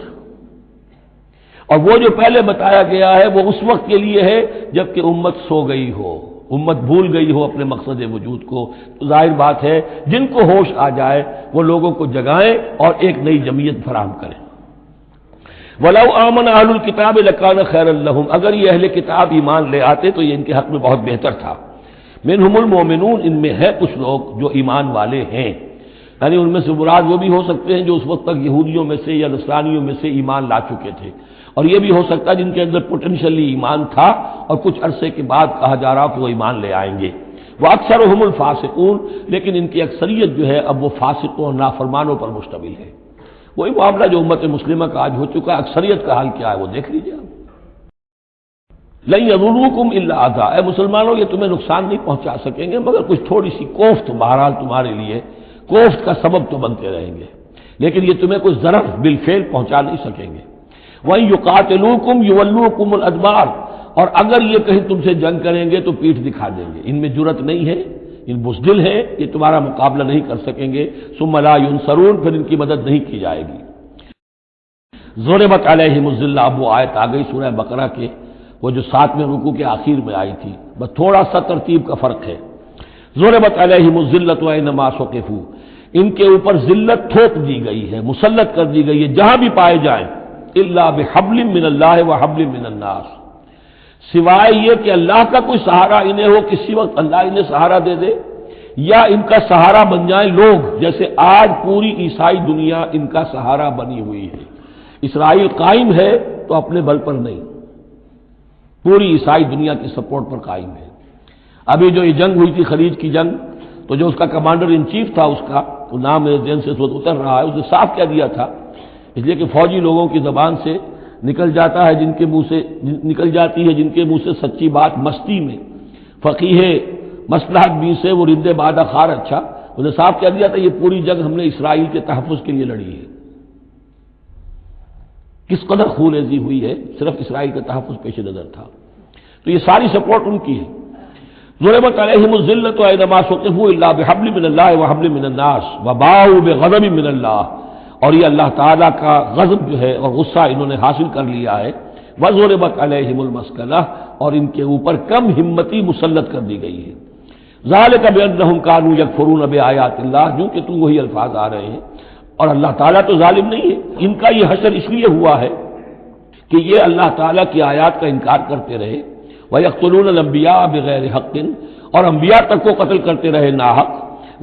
اور وہ جو پہلے بتایا گیا ہے وہ اس وقت کے لیے ہے جب کہ امت سو گئی ہو، امت بھول گئی ہو اپنے مقصد وجود کو۔ تو ظاہر بات ہے جن کو ہوش آ جائے وہ لوگوں کو جگائیں اور ایک نئی جمعیت فراہم کریں۔ وَلَوْ آمَنَ أَهْلُ الْكِتَابِ لَكَانَ خَيْرًا لَهُمْ، اگر یہ اہل کتاب ایمان لے آتے تو یہ ان کے حق میں بہت بہتر تھا۔ مِنْهُمُ الْمُؤْمِنُونَ، ان میں ہے کچھ لوگ جو ایمان والے ہیں، یعنی ان میں سے مراد وہ بھی ہو سکتے ہیں جو اس وقت تک یہودیوں میں سے یا نصرانیوں میں سے ایمان لا چکے تھے، اور یہ بھی ہو سکتا ہے جن کے اندر پوٹینشلی ایمان تھا اور کچھ عرصے کے بعد کہا جا رہا کہ وہ ایمان لے آئیں گے۔ وَأَكْثَرُهُمُ الْفَاسِقُونَ، لیکن ان کی اکثریت جو ہے اب وہ فاسقوں اور نافرمانوں پر مشتمل ہے۔ وہی معاملہ جو امت مسلمہ کا آج ہو چکا ہے، اکثریت کا حال کیا ہے وہ دیکھ لیجیے آپ۔ لَن يَضُرُّوكُمْ إِلَّا أَذًى، اے مسلمانوں یہ تمہیں نقصان نہیں پہنچا سکیں گے مگر کچھ تھوڑی سی کوفت، بہرحال تمہارے لیے کوفت کا سبب تو بنتے رہیں گے، لیکن یہ تمہیں کوئی ضرر بالفعل پہنچا نہیں سکیں گے۔ وَإِن يُقَاتِلُوكُمْ يُوَلُّوكُمُ الْأَدْبَارَ، اور اگر یہ کہیں تم سے جنگ کریں گے تو پیٹھ دکھا دیں گے، ان میں جرأت نہیں ہے، ان بزدل ہیں، یہ تمہارا مقابلہ نہیں کر سکیں گے۔ ثُمَّ لَا يُنصَرُونَ، پھر ان کی مدد نہیں کی جائے گی۔ ضُرِبَتْ عَلَيْهِمُ الذِّلَّةُ، اب وہ آیت آ گئی سورہ بقرہ کے وہ جو 7ویں رکوع کے آخر میں آئی تھی، بس تھوڑا سا ترتیب کا فرق ہے۔ ضُرِبَتْ عَلَيْهِمُ الذِّلَّةُ أَيْنَمَا ثُقِفُوا، ان کے اوپر ذلت تھوپ دی گئی ہے، مسلط کر دی گئی ہے جہاں بھی پائے جائیں، الا بحبل من اللہ وحبل من الناس، سوائے یہ کہ اللہ کا کوئی سہارا انہیں ہو، کسی وقت اللہ انہیں سہارا دے دے، یا ان کا سہارا بن جائیں لوگ، جیسے آج پوری عیسائی دنیا ان کا سہارا بنی ہوئی ہے۔ اسرائیل قائم ہے تو اپنے بل پر نہیں، پوری عیسائی دنیا کی سپورٹ پر قائم ہے۔ ابھی جو یہ جنگ ہوئی تھی خلیج کی جنگ، تو جو اس کا کمانڈر ان چیف تھا، اس کا وہ نام میرے ذہن سے اس وقت اتر رہا ہے، اس نے صاف کہہ دیا تھا، اس لیے کہ فوجی لوگوں کی زبان سے نکل جاتا ہے، جن کے منہ سے نکل جاتی ہے، جن کے منہ سے سچی بات مستی میں، فقیہ مصلحت بھی سے وہ رند بادہ خار اچھا، انہیں صاف کہہ دیا تھا یہ پوری جنگ ہم نے اسرائیل کے تحفظ کے لیے لڑی ہے۔ کس قدر خونریزی ہوئی ہے، صرف اسرائیل کا تحفظ پیش نظر تھا، تو یہ ساری سپورٹ ان کی ہے۔ ضُرِبَتْ عَلَيْهِمُ الذِّلَّةُ أَيْنَمَا ثُقِفُوا إِلَّا بِحَبْلٍ مِّنَ اللَّهِ وَحَبْلٍ مِّنَ النَّاسِ وَبَاءُوا بِغَضَبٍ مِّنَ اللَّهِ، اور یہ اللہ تعالیٰ کا غضب جو ہے اور غصہ انہوں نے حاصل کر لیا ہے۔ وَضُرِبَتْ عَلَيْهِمُ الْمَسْكَنَةُ، اور ان کے اوپر کم ہمتی مسلط کر دی گئی ہے۔ ذَلِكَ بِأَنَّهُمْ كَانُوا يَكْفُرُونَ بِآيَاتِ اللَّهِ، جو کہ تم وہی الفاظ آ رہے ہیں، اور اللہ تعالیٰ تو ظالم نہیں ہے، ان کا یہ حشر اس لیے ہوا ہے کہ یہ اللہ تعالیٰ کی آیات کا انکار کرتے رہے۔ وَيَقْتُلُونَ الْأَنبِيَاءَ بِغَيْرِ حَقٍّ، اور انبیاء تک کو قتل کرتے رہے ناحق۔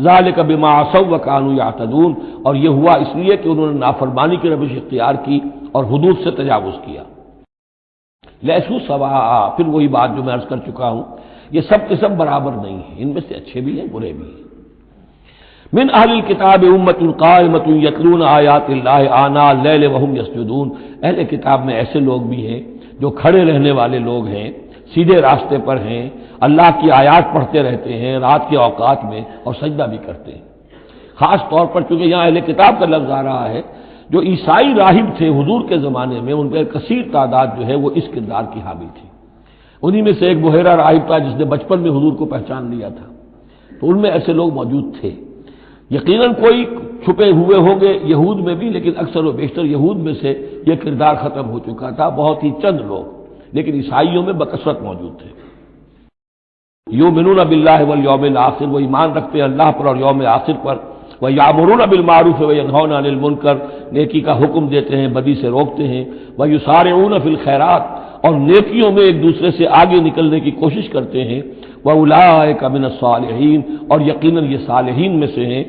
ذَلِكَ بِمَا عَصَوْا وَكَانُوا يَعْتَدُونَ، اور یہ ہوا اس لیے کہ انہوں نے نافرمانی کی روش اختیار کی اور حدود سے تجاوز کیا۔ لیسوا سواء، پھر وہی بات جو میں عرض کر چکا ہوں، یہ سب کے سب برابر نہیں ہیں، ان میں سے اچھے بھی ہیں برے بھی ہیں۔ من اہل الکتاب امۃ قائمۃ یتلون آیات اللہ آناء اللیل وہم یسجدون، اہل کتاب میں ایسے لوگ بھی ہیں جو کھڑے رہنے والے لوگ ہیں، سیدھے راستے پر ہیں، اللہ کی آیات پڑھتے رہتے ہیں رات کے اوقات میں اور سجدہ بھی کرتے ہیں۔ خاص طور پر چونکہ یہاں اہل کتاب کا لفظ آ رہا ہے، جو عیسائی راہب تھے حضور کے زمانے میں، ان پر کثیر تعداد جو ہے وہ اس کردار کی حامل تھی۔ انہی میں سے ایک بحیرہ راہب تھا جس نے بچپن میں حضور کو پہچان لیا تھا، تو تو ان میں ایسے لوگ موجود تھے. یقیناً کوئی چھپے ہوئے ہوں گے یہود میں بھی، لیکن اکثر و بیشتر یہود میں سے یہ کردار ختم ہو چکا تھا، بہت ہی چند لوگ، لیکن عیسائیوں میں بکثرت موجود تھے. یؤمنون باللہ والیوم الآخر، وہ ایمان رکھتے ہیں اللہ پر اور یوم آخر پر. وَيَأْمُرُونَ بِالْمَعْرُوفِ وَيَنْهَوْنَ عَنِ الْمُنکر، نیکی کا حکم دیتے ہیں، بدی سے روکتے ہیں. وَيُسَارِعُونَ فِي الْخَيْرَاتِ، اور نیکیوں میں ایک دوسرے سے آگے نکلنے کی کوشش کرتے ہیں. وَأُولَٰئِکَ مِنَ الصَّالِحِینَ، اور یقیناً یہ صالحین میں سے ہیں.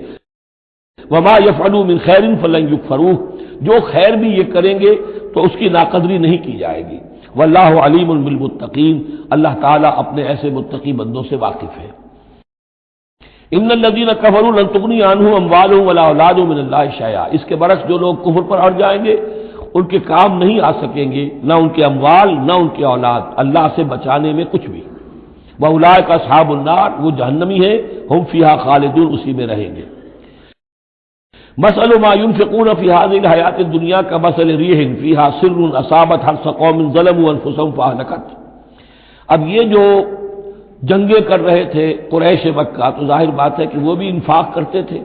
وَمَا يَفْعَلُوا مِنْ خَيْرٍ فَلَنْ يُكْفَرُوهُ، جو خیر بھی یہ کریں گے تو اس کی ناقدری نہیں کی جائے گی. واللہ علیم بالمتقین، اللہ تعالیٰ اپنے ایسے متقی بندوں سے واقف ہے. ان الذین کفروا لن تغنی عنہم اموالهم ولا اولادهم من اللہ شیئا، اس کے برعکس جو لوگ کفر پر اڑ جائیں گے ان کے کام نہیں آ سکیں گے، نہ ان کے اموال نہ ان کے اولاد اللہ سے بچانے میں کچھ بھی. واولئک اصحاب النار، وہ جہنمی ہیں، ہم فیہا خالدون، اسی میں رہیں گے. مثل ما ينفقون في هذه الحیات الدنیا كمثل ريح فيها سر اصابت حرث قوم ظلموا انفسهم فاهلكت. اب یہ جو جنگیں کر رہے تھے قریش مکہ، تو ظاہر بات ہے کہ وہ بھی انفاق کرتے تھے.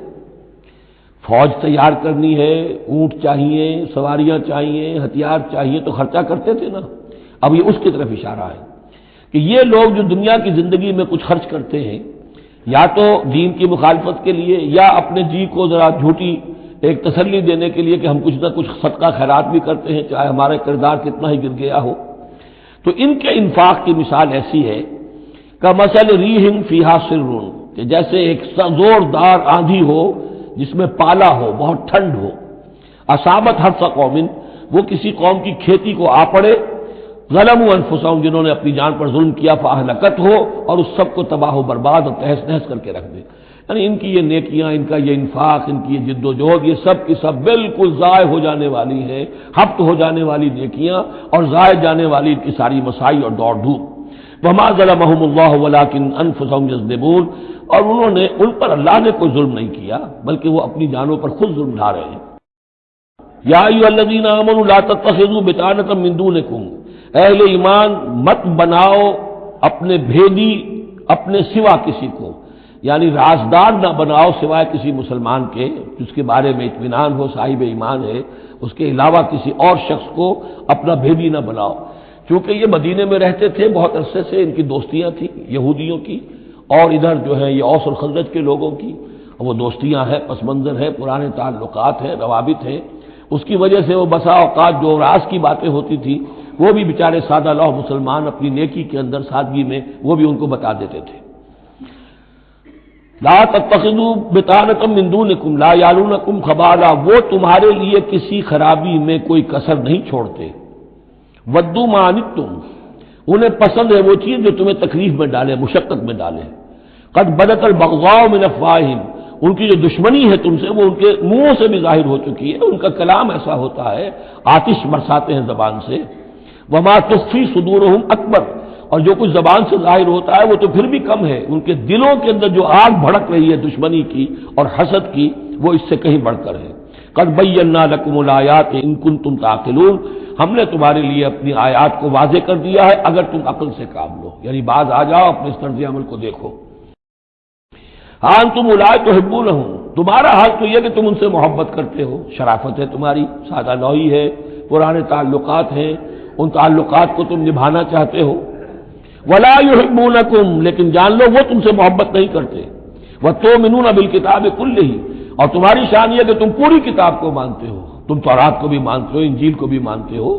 فوج تیار کرنی ہے، اونٹ چاہیے، سواریاں چاہیے، ہتھیار چاہیے، تو خرچہ کرتے تھے نا. اب یہ اس کی طرف اشارہ ہے کہ یہ لوگ جو دنیا کی زندگی میں کچھ خرچ کرتے ہیں، یا تو دین کی مخالفت کے لیے، یا اپنے جی کو ذرا جھوٹی ایک تسلی دینے کے لیے کہ ہم کچھ نہ کچھ صدقہ خیرات بھی کرتے ہیں، چاہے ہمارا کردار کتنا ہی گر گیا ہو. تو ان کے انفاق کی مثال ایسی ہے کہ مثل ریح فیہا سر، کہ جیسے ایک زوردار آندھی ہو جس میں پالا ہو، بہت ٹھنڈ ہو. اصابت حرث قوم، وہ کسی قوم کی کھیتی کو آ پڑے. ظلموا انفسهم، جنہوں نے اپنی جان پر ظلم کیا، فاہلکت ہو، اور اس سب کو تباہ و برباد اور تہس نہس کر کے رکھ دے. یعنی ان کی یہ نیکیاں، ان کا یہ انفاق، ان کی یہ جد و جہد، یہ سب کی سب بالکل ضائع ہو جانے والی ہے، ہفت ہو جانے والی نیکیاں، اور ضائع جانے والی ان کی ساری مساعی اور دوڑ دھوپ. وما ظلمهم اللہ ولکن انفسهم یظلمون، اور انہوں نے، ان پر اللہ نے کوئی ظلم نہیں کیا، بلکہ وہ اپنی جانوں پر خود ظلم ڈھا رہے ہیں. یا ایھا الذین آمنوا لا تتخذوا بطانۃ من دونکم، اہل ایمان مت بناؤ اپنے بھیدی اپنے سوا کسی کو، یعنی رازدار نہ بناؤ سوائے کسی مسلمان کے جس کے بارے میں اطمینان ہو، صاحب ایمان ہے، اس کے علاوہ کسی اور شخص کو اپنا بھیدی نہ بناؤ. چونکہ یہ مدینے میں رہتے تھے بہت عرصے سے، ان کی دوستیاں تھیں یہودیوں کی، اور ادھر جو ہے یہ اوس اور خزرج کے لوگوں کی، وہ دوستیاں ہیں، پس منظر ہے، پرانے تعلقات ہیں، روابط ہیں. اس کی وجہ سے وہ بسا اوقات جو راز کی باتیں ہوتی تھی وہ بھی بیچارے سادہ لوح مسلمان اپنی نیکی کے اندر، سادگی میں، وہ بھی ان کو بتا دیتے تھے. لا تتخذوا بطانۃ من دونکم لا یالونکم خبالا، وہ تمہارے لیے کسی خرابی میں کوئی کسر نہیں چھوڑتے. ودوا ما عنتم، انہیں پسند ہے وہ چیز جو تمہیں تکلیف میں ڈالے، مشقت میں ڈالے. قد بدت البغضاء من افواہہم، ان کی جو دشمنی ہے تم سے وہ ان کے منہوں سے بھی ظاہر ہو چکی ہے. ان کا کلام ایسا ہوتا ہے، آتش برساتے ہیں زبان سے. وما تخفی صدورہم اکبر، اور جو کچھ زبان سے ظاہر ہوتا ہے وہ تو پھر بھی کم ہے، ان کے دلوں کے اندر جو آگ بھڑک رہی ہے دشمنی کی اور حسد کی، وہ اس سے کہیں بڑھ کر ہے. قد بینا لکم الآیات ان کنتم تعقلون، ہم نے تمہارے لیے اپنی آیات کو واضح کر دیا ہے اگر تم عقل سے کام لو. یعنی باز آ جاؤ، اپنے اس طرز عمل کو دیکھو. ہاں تم اولئک تحبونہم، تمہارا حال تو یہ کہ تم ان سے محبت کرتے ہو، شرافت ہے تمہاری، سادہ لوحی ہے، پرانے تعلقات ہیں، ان تعلقات کو تم نبھانا چاہتے ہو. ولا یحبونکم، لیکن جان لو وہ تم سے محبت نہیں کرتے. وتؤمنون بالکتاب کلہ، اور تمہاری شان یہ کہ تم پوری کتاب کو مانتے ہو، تم تورات کو بھی مانتے ہو، انجیل کو بھی مانتے ہو.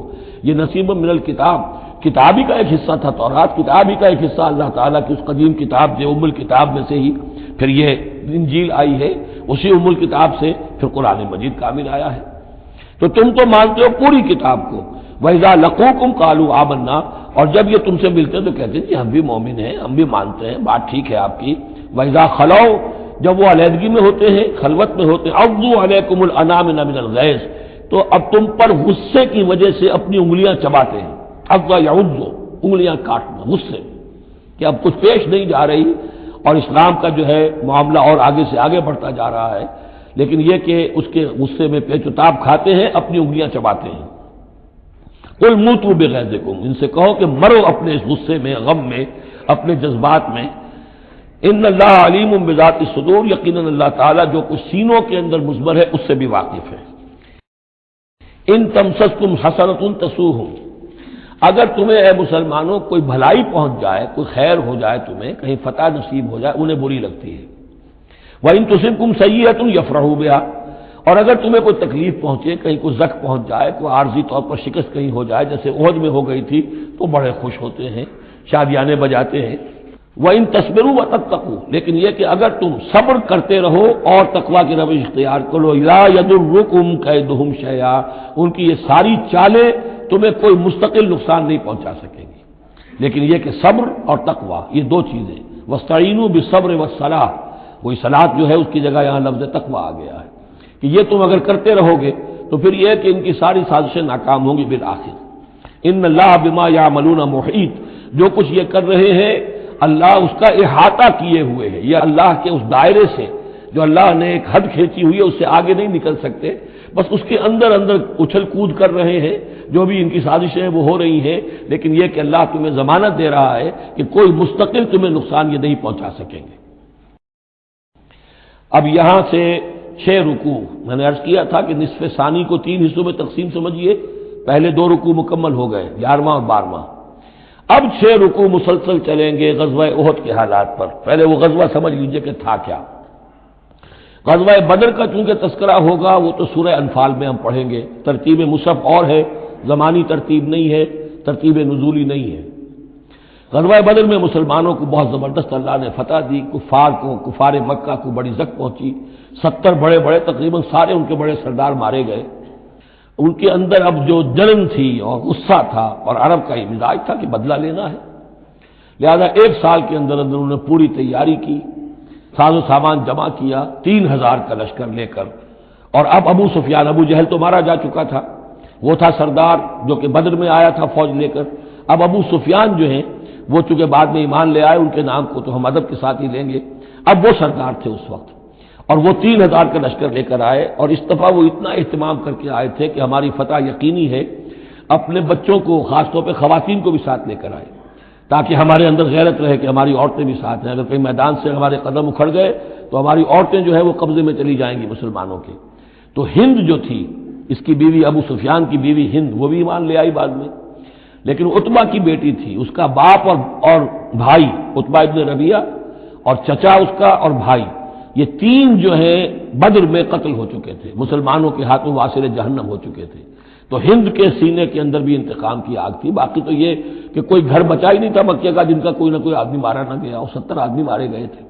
یہ نصیب من الکتاب، کتاب ہی کا ایک حصہ تھا تورات، کتاب ہی کا ایک حصہ اللہ تعالیٰ کی اس قدیم کتاب جو ام الکتاب میں سے ہی پھر یہ انجیل آئی ہے، اسی ام الکتاب سے پھر قرآن مجید کامل آیا ہے. تو تم تو مانتے ہو پوری کتاب کو. وَإِذَا لَقُوكُمْ قَالُوا آمَنَّا، اور جب یہ تم سے ملتے ہیں تو کہتے ہیں کہ ہم بھی مومن ہیں، ہم بھی مانتے ہیں، بات ٹھیک ہے آپ کی. وَإِذَا خَلَوْا، جب وہ علیحدگی میں ہوتے ہیں، خلوت میں ہوتے ہیں، عَضُّوا عَلَيْكُمُ الْأَنَامِلَ مِنَ الْغَيْظِ، تو اب تم پر غصے کی وجہ سے اپنی انگلیاں چباتے ہیں. عَضَّ يَعُضُّ، انگلیاں کاٹنا غصے کہ اب کچھ پیش نہیں جا رہی، اور اسلام کا جو ہے معاملہ اور آگے سے آگے بڑھتا جا رہا ہے، لیکن یہ کہ اس کے غصے میں پیچ و تاب کھاتے ہیں، اپنی انگلیاں چباتے ہیں. قل موتوا بغیظکم، ان سے کہو کہ مرو اپنے اس غصے میں، غم میں، اپنے جذبات میں. ان اللہ علیم بذات الصدور، یقیناً اللہ تعالیٰ جو کچھ سینوں کے اندر مضمر ہے اس سے بھی واقف ہے۔ ان تمسسکم حسنۃ تسؤہم، اگر تمہیں اے مسلمانوں کوئی بھلائی پہنچ جائے، کوئی خیر ہو جائے، تمہیں کہیں فتح نصیب ہو جائے، انہیں بری لگتی ہے۔ وَإِن تُصِبْكُمْ سَيِّئَةٌ يَفْرَحُوا بِهَا، اور اگر تمہیں کوئی تکلیف پہنچے، کہیں کوئی زخم پہنچ جائے، کوئی عارضی طور پر شکست کہیں ہو جائے، جیسے احد میں ہو گئی تھی، تو بڑے خوش ہوتے ہیں، شادیانے بجاتے ہیں۔ وَإِن تَصْبِرُوا وَتَتَّقُوا، لیکن یہ کہ اگر تم صبر کرتے رہو اور تقوی کی روش اختیار کرو، لَا يَضُرُّكُمْ كَيْدُهُمْ شَيْئًا، ان کی یہ ساری چالیں تمہیں کوئی مستقل نقصان نہیں پہنچا سکیں گی، لیکن یہ کہ صبر اور تقوی یہ دو چیزیں، وَاسْتَعِينُوا بِالصَّبْرِ وَالصَّلَاةِ، وہی صلاۃ جو ہے اس کی جگہ یہاں لفظ تقوی آ گیا ہے کہ یہ تم اگر کرتے رہو گے تو پھر یہ کہ ان کی ساری سازشیں ناکام ہوں گی بالآخر۔ ان اللہ بما یعملون محیط، جو کچھ یہ کر رہے ہیں اللہ اس کا احاطہ کیے ہوئے ہے، یہ اللہ کے اس دائرے سے جو اللہ نے ایک حد کھینچی ہوئی ہے اس سے آگے نہیں نکل سکتے، بس اس کے اندر اندر اچھل کود کر رہے ہیں، جو بھی ان کی سازشیں وہ ہو رہی ہیں، لیکن یہ کہ اللہ تمہیں ضمانت دے رہا ہے کہ کوئی مستقل تمہیں نقصان یہ نہیں پہنچا سکیں گے۔ اب یہاں سے 6 رکوع میں نے عرض کیا تھا کہ نصف ثانی کو 3 حصوں میں تقسیم سمجھیے، پہلے 2 رکوع مکمل ہو گئے، 11واں اور 12واں، اب 6 رکوع مسلسل چلیں گے غزوہ احد کے حالات پر۔ پہلے وہ غزوہ سمجھ لیجئے کہ تھا کیا۔ غزوہ بدر کا چونکہ تذکرہ ہوگا وہ تو سورہ انفال میں ہم پڑھیں گے، ترتیب مصحف اور ہے، زمانی ترتیب نہیں ہے، ترتیب نزولی نہیں ہے۔ غزوہ بدر میں مسلمانوں کو بہت زبردست اللہ نے فتح دی، کفار مکہ کو بڑی زک پہنچی، 70 بڑے بڑے تقریباً سارے ان کے بڑے سردار مارے گئے۔ ان کے اندر اب جو جلن تھی اور غصہ تھا، اور عرب کا یہ مزاج تھا کہ بدلہ لینا ہے، لہذا 1 سال کے اندر اندر انہوں نے پوری تیاری کی، ساز و سامان جمع کیا 3000 کا لشکر لے کر، اور اب ابو سفیان، ابو جہل تو مارا جا چکا تھا، وہ تھا سردار جو کہ بدر میں آیا تھا فوج لے کر، اب ابو سفیان جو ہیں وہ چونکہ بعد میں ایمان لے آئے، ان کے نام کو تو ہم ادب کے ساتھ ہی لیں گے، اب وہ سردار تھے اس وقت، اور وہ 3000 کا لشکر لے کر آئے، اور اس دفعہ وہ اتنا اہتمام کر کے آئے تھے کہ ہماری فتح یقینی ہے، اپنے بچوں کو خاص طور پہ خواتین کو بھی ساتھ لے کر آئے تاکہ ہمارے اندر غیرت رہے کہ ہماری عورتیں بھی ساتھ ہیں، اگر کہیں میدان سے ہمارے قدم اکھڑ گئے تو ہماری عورتیں جو ہے وہ قبضے میں چلی جائیں گی مسلمانوں کے۔ تو ہند جو تھی اس کی بیوی، ابو سفیان کی بیوی ہند، وہ بھی ایمان لے آئی بعد میں، لیکن عتبہ کی بیٹی تھی، اس کا باپ اور بھائی عتبہ ابن ربیعہ، اور چچا اس کا اور بھائی، یہ 3 جو ہیں بدر میں قتل ہو چکے تھے، مسلمانوں کے ہاتھوں واصل جہنم ہو چکے تھے۔ تو ہند کے سینے کے اندر بھی انتقام کی آگ تھی، باقی تو یہ کہ کوئی گھر بچا ہی نہیں تھا مکے کا جن کا کوئی نہ کوئی آدمی مارا نہ گیا، اور 70 آدمی مارے گئے تھے۔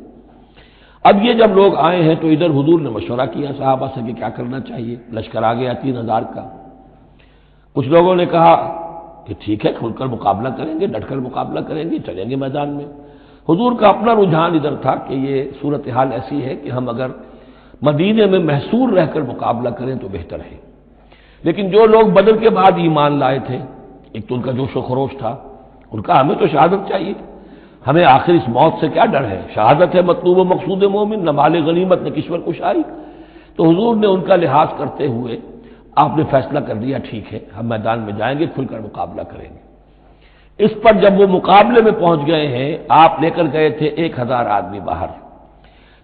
اب یہ جب لوگ آئے ہیں تو ادھر حضور نے مشورہ کیا صحابہ سے کہ کیا کرنا چاہیے، لشکر آ گیا 3000 کا۔ کچھ لوگوں نے کہا کہ ٹھیک ہے کھل کر مقابلہ کریں گے، ڈٹ کر مقابلہ کریں گے، چلیں گے میدان میں۔ حضور کا اپنا رجحان ادھر تھا کہ یہ صورتحال ایسی ہے کہ ہم اگر مدینے میں محصور رہ کر مقابلہ کریں تو بہتر ہے، لیکن جو لوگ بدر کے بعد ایمان لائے تھے، ایک تو ان کا جوش و خروش تھا، ان کا ہمیں تو شہادت چاہیے، ہمیں آخر اس موت سے کیا ڈر ہے، شہادت ہے مطلوب و مقصود مومن، نہ مال غنیمت نہ کشور کشائی۔ تو حضور نے ان کا لحاظ کرتے ہوئے آپ نے فیصلہ کر دیا ٹھیک ہے ہم میدان میں جائیں گے، کھل کر مقابلہ کریں گے۔ اس پر جب وہ مقابلے میں پہنچ گئے ہیں، آپ لے کر گئے تھے 1000 آدمی باہر،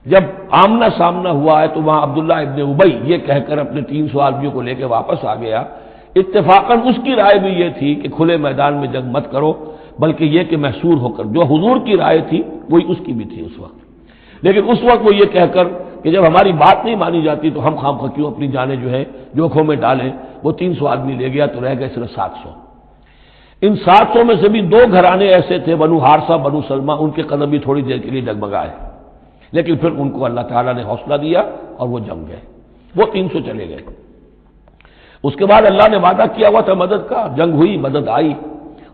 جب آمنا سامنا ہوا ہے تو وہاں عبداللہ ابن ابی یہ کہہ کر اپنے 300 آدمیوں کو لے کے واپس آ گیا۔ اتفاقاً اس کی رائے بھی یہ تھی کہ کھلے میدان میں جنگ مت کرو، بلکہ یہ کہ محصور ہو کر، جو حضور کی رائے تھی وہی اس کی بھی تھی اس وقت، لیکن اس وقت وہ یہ کہہ کر کہ جب ہماری بات نہیں مانی جاتی تو ہم خواہ کیوں اپنی جانیں جو ہے جوکھوں میں ڈالیں، وہ 300 آدمی لے گیا تو رہ گئے صرف 700۔ ان 700 میں سے بھی 2 گھرانے ایسے تھے، بنو حارثہ بنو سلمہ، ان کے قدم بھی تھوڑی دیر کے لیے ڈگمگائے، لیکن پھر ان کو اللہ تعالیٰ نے حوصلہ دیا اور وہ جم گئے، وہ 300 چلے گئے۔ اس کے بعد اللہ نے وعدہ کیا ہوا تھا مدد کا، جنگ ہوئی، مدد آئی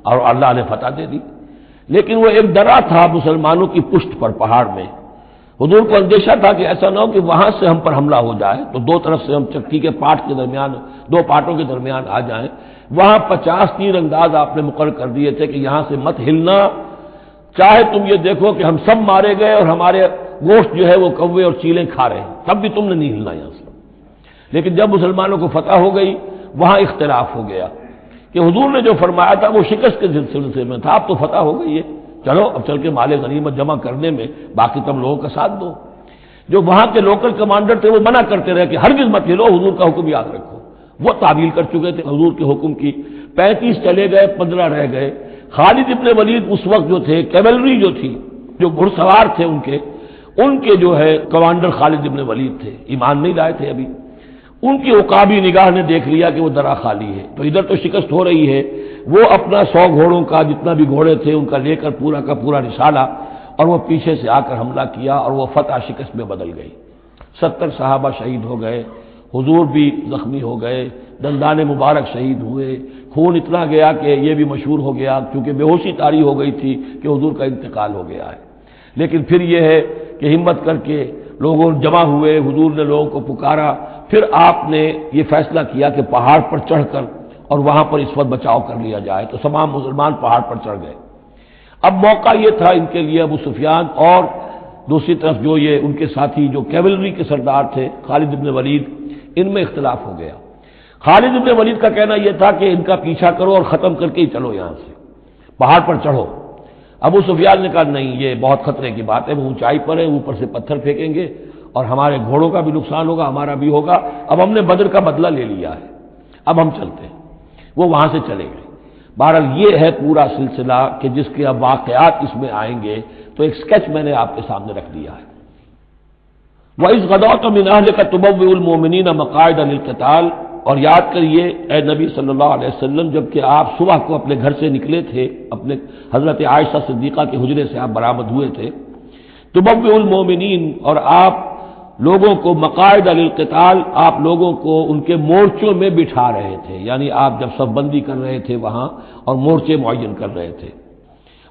اور اللہ نے فتح دے دی، لیکن وہ ایک ڈرا تھا مسلمانوں کی پشت پر پہاڑ میں۔ حضور کو اندیشہ تھا کہ ایسا نہ ہو کہ وہاں سے ہم پر حملہ ہو جائے تو 2 طرف سے ہم چکی کے پاٹ کے درمیان، 2 پاٹوں کے درمیان آ جائیں۔ وہاں 50 تیر انداز آپ نے مقرر کر دیے تھے کہ یہاں سے مت ہلنا، چاہے تم یہ دیکھو کہ ہم سب مارے گئے اور ہمارے گوشت جو ہے وہ کوے اور چیلیں کھا رہے ہیں، تب بھی تم نے نہیں ہلنا یہاں سے۔ لیکن جب مسلمانوں کو فتح ہو گئی وہاں اختلاف ہو گیا کہ حضور نے جو فرمایا تھا وہ شکست کے سلسلے میں تھا، اب تو فتح ہو گئی ہے چلو اب چل کے مال غنیمت جمع کرنے میں باقی تم لوگوں کا ساتھ دو۔ جو وہاں کے لوکل کمانڈر تھے وہ منع کرتے رہے کہ ہرگز مت ہلو، حضور کا حکم یاد رکھو۔ وہ تعویل کر چکے تھے حضور کے حکم کی۔ 35 چلے گئے، 15 رہ گئے۔ خالد ابن ولید اس وقت جو تھے، کیولری جو تھی، جو گھڑ سوار تھے ان کے جو ہے کمانڈر خالد ابن ولید تھے، ایمان نہیں لائے تھے ابھی۔ ان کی عقابی نگاہ نے دیکھ لیا کہ وہ درا خالی ہے، تو ادھر تو شکست ہو رہی ہے۔ وہ اپنا 100 گھوڑوں کا جتنا بھی گھوڑے تھے ان کا لے کر پورا کا پورا رسالہ، اور وہ پیچھے سے آ کر حملہ کیا اور وہ فتح شکست میں بدل گئی۔ 70 صحابہ شہید ہو گئے، حضور بھی زخمی ہو گئے، دندان مبارک شہید ہوئے، خون اتنا گیا کہ یہ بھی مشہور ہو گیا کیونکہ بے ہوشی طاری ہو گئی تھی کہ حضور کا انتقال ہو گیا ہے۔ لیکن پھر یہ ہے کہ ہمت کر کے لوگوں جمع ہوئے، حضور نے لوگوں کو پکارا، پھر آپ نے یہ فیصلہ کیا کہ پہاڑ پر چڑھ کر اور وہاں پر اس وقت بچاؤ کر لیا جائے، تو تمام مسلمان پہاڑ پر چڑھ گئے۔ اب موقع یہ تھا ان کے لیے، ابو سفیان اور دوسری طرف جو یہ ان کے ساتھی جو کیولری کے سردار تھے خالد ابن ولید، ان میں اختلاف ہو گیا۔ خالد ابن ولید کا کہنا یہ تھا کہ ان کا پیچھا کرو اور ختم کر کے ہی چلو، یہاں سے پہاڑ پر چڑھو۔ ابو سفیان نے کہا نہیں، یہ بہت خطرے کی بات ہے، وہ اونچائی پر ہے، اوپر سے پتھر پھینکیں گے اور ہمارے گھوڑوں کا بھی نقصان ہوگا، ہمارا بھی ہوگا۔ اب ہم نے بدر کا بدلہ لے لیا ہے، اب ہم چلتے ہیں۔ وہ وہاں سے چلے گئے۔ بہرحال یہ ہے پورا سلسلہ کہ جس کے اب واقعات اس میں آئیں گے، تو ایک سکیچ میں نے آپ کے سامنے رکھ دیا ہے۔ وَإِذْ غَدَوْتَ مِنْ أَهْلِكَ تُبَوِّئُ الْمُؤْمِنِينَ مَقَاعِدَ لِلْقِتَالِ، اور یاد کریے اے نبی صلی اللہ علیہ وسلم، جبکہ آپ صبح کو اپنے گھر سے نکلے تھے، اپنے حضرت عائشہ صدیقہ کے حجرے سے آپ برآمد ہوئے تھے، تُبَوِّئُ الْمُؤْمِنِينَ، اور آپ لوگوں کو مقاعد للقتال، آپ لوگوں کو ان کے مورچوں میں بٹھا رہے تھے، یعنی آپ جب صف بندی کر رہے تھے وہاں اور مورچے معین کر رہے تھے۔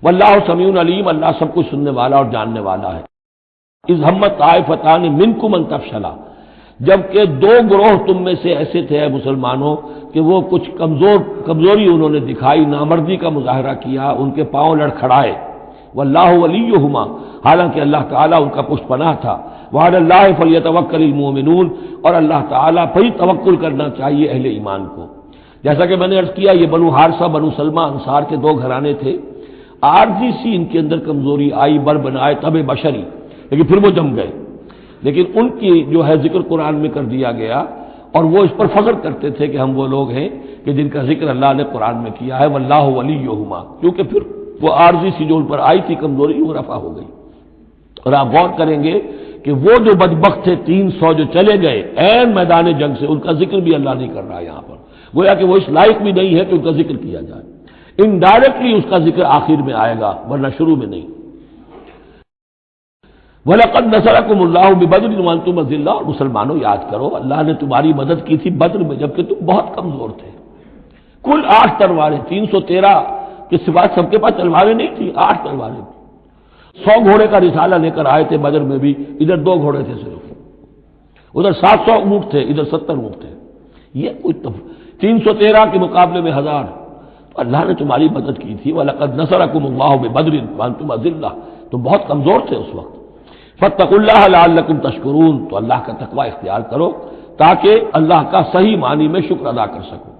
واللہ سمیع علیم، اللہ سب کچھ سننے والا اور جاننے والا ہے۔ اذ ہمت طائفتان منکم ان تفشلا، جبکہ 2 گروہ تم میں سے ایسے تھے اے مسلمانوں کہ وہ کچھ کمزوری انہوں نے دکھائی، نامردی کا مظاہرہ کیا، ان کے پاؤں لڑکھڑائے۔ واللہ ولیہما، حالانکہ اللہ تعالیٰ ان کا پشت پناہ تھا۔ وعلی اللہ فلیتوکل المؤمنون، اور اللہ تعالیٰ پر ہی توکل کرنا چاہیے اہل ایمان کو۔ جیسا کہ میں نے عرض کیا، یہ بنو حارثہ بنو سلمہ انصار کے 2 گھرانے تھے۔ عارضی سی ان کے اندر کمزوری آئی، بر بنائے طب بشری، لیکن پھر وہ جم گئے۔ لیکن ان کی جو ہے ذکر قرآن میں کر دیا گیا، اور وہ اس پر فخر کرتے تھے کہ ہم وہ لوگ ہیں کہ جن کا ذکر اللہ نے قرآن میں کیا ہے، واللہ ولیہما، کیونکہ پھر وہ عارضی سی جو ان پر آئی تھی کمزوری، وہ رفع ہو گئی۔ اور آپ غور کریں گے کہ وہ جو بدبخت تھے 300 جو چلے گئے عین میدان جنگ سے، ان کا ذکر بھی اللہ نہیں کر رہا یہاں پر، گویا کہ وہ اس لائق بھی نہیں ہے کہ ان کا ذکر کیا جائے۔ انڈائریکٹلی اس کا ذکر آخر میں آئے گا، ورنہ شروع میں نہیں۔ وَلَقَدْ نَصَرَكُمُ اللَّهُ بِبَدْرٍ وَأَنْتُمْ أَذِلَّةٌ، اور مسلمانوں یاد کرو اللہ نے تمہاری مدد کی تھی بدر میں جبکہ تم بہت کمزور تھے۔ کل 8 تلواریں، 313 کے سوا سب کے پاس تلواریں نہیں تھی، 8 تلواریں تھیں۔ 100 گھوڑے کا رسالہ لے کر آئے تھے بدر میں بھی، ادھر 2 گھوڑے تھے صرف، ادھر 700 اونٹ تھے، ادھر 70 اونٹ تھے۔ یہ کوئی 313 کے مقابلے میں 1000، تو اللہ نے تمہاری مدد کی تھی۔ وَلَقَدْ نَصَرَكُمُ اللَّهُ بِبَدْرٍ وَأَنْتُمْ أَذِلَّةٌ، تم بہت کمزور تھے اس وقت۔ فَاتَّقُوا اللَّهَ لَعَلَّكُمْ تَشْكُرُونَ، تو اللہ کا تقوی اختیار کرو تاکہ اللہ کا صحیح معنی میں شکر ادا کر سکو۔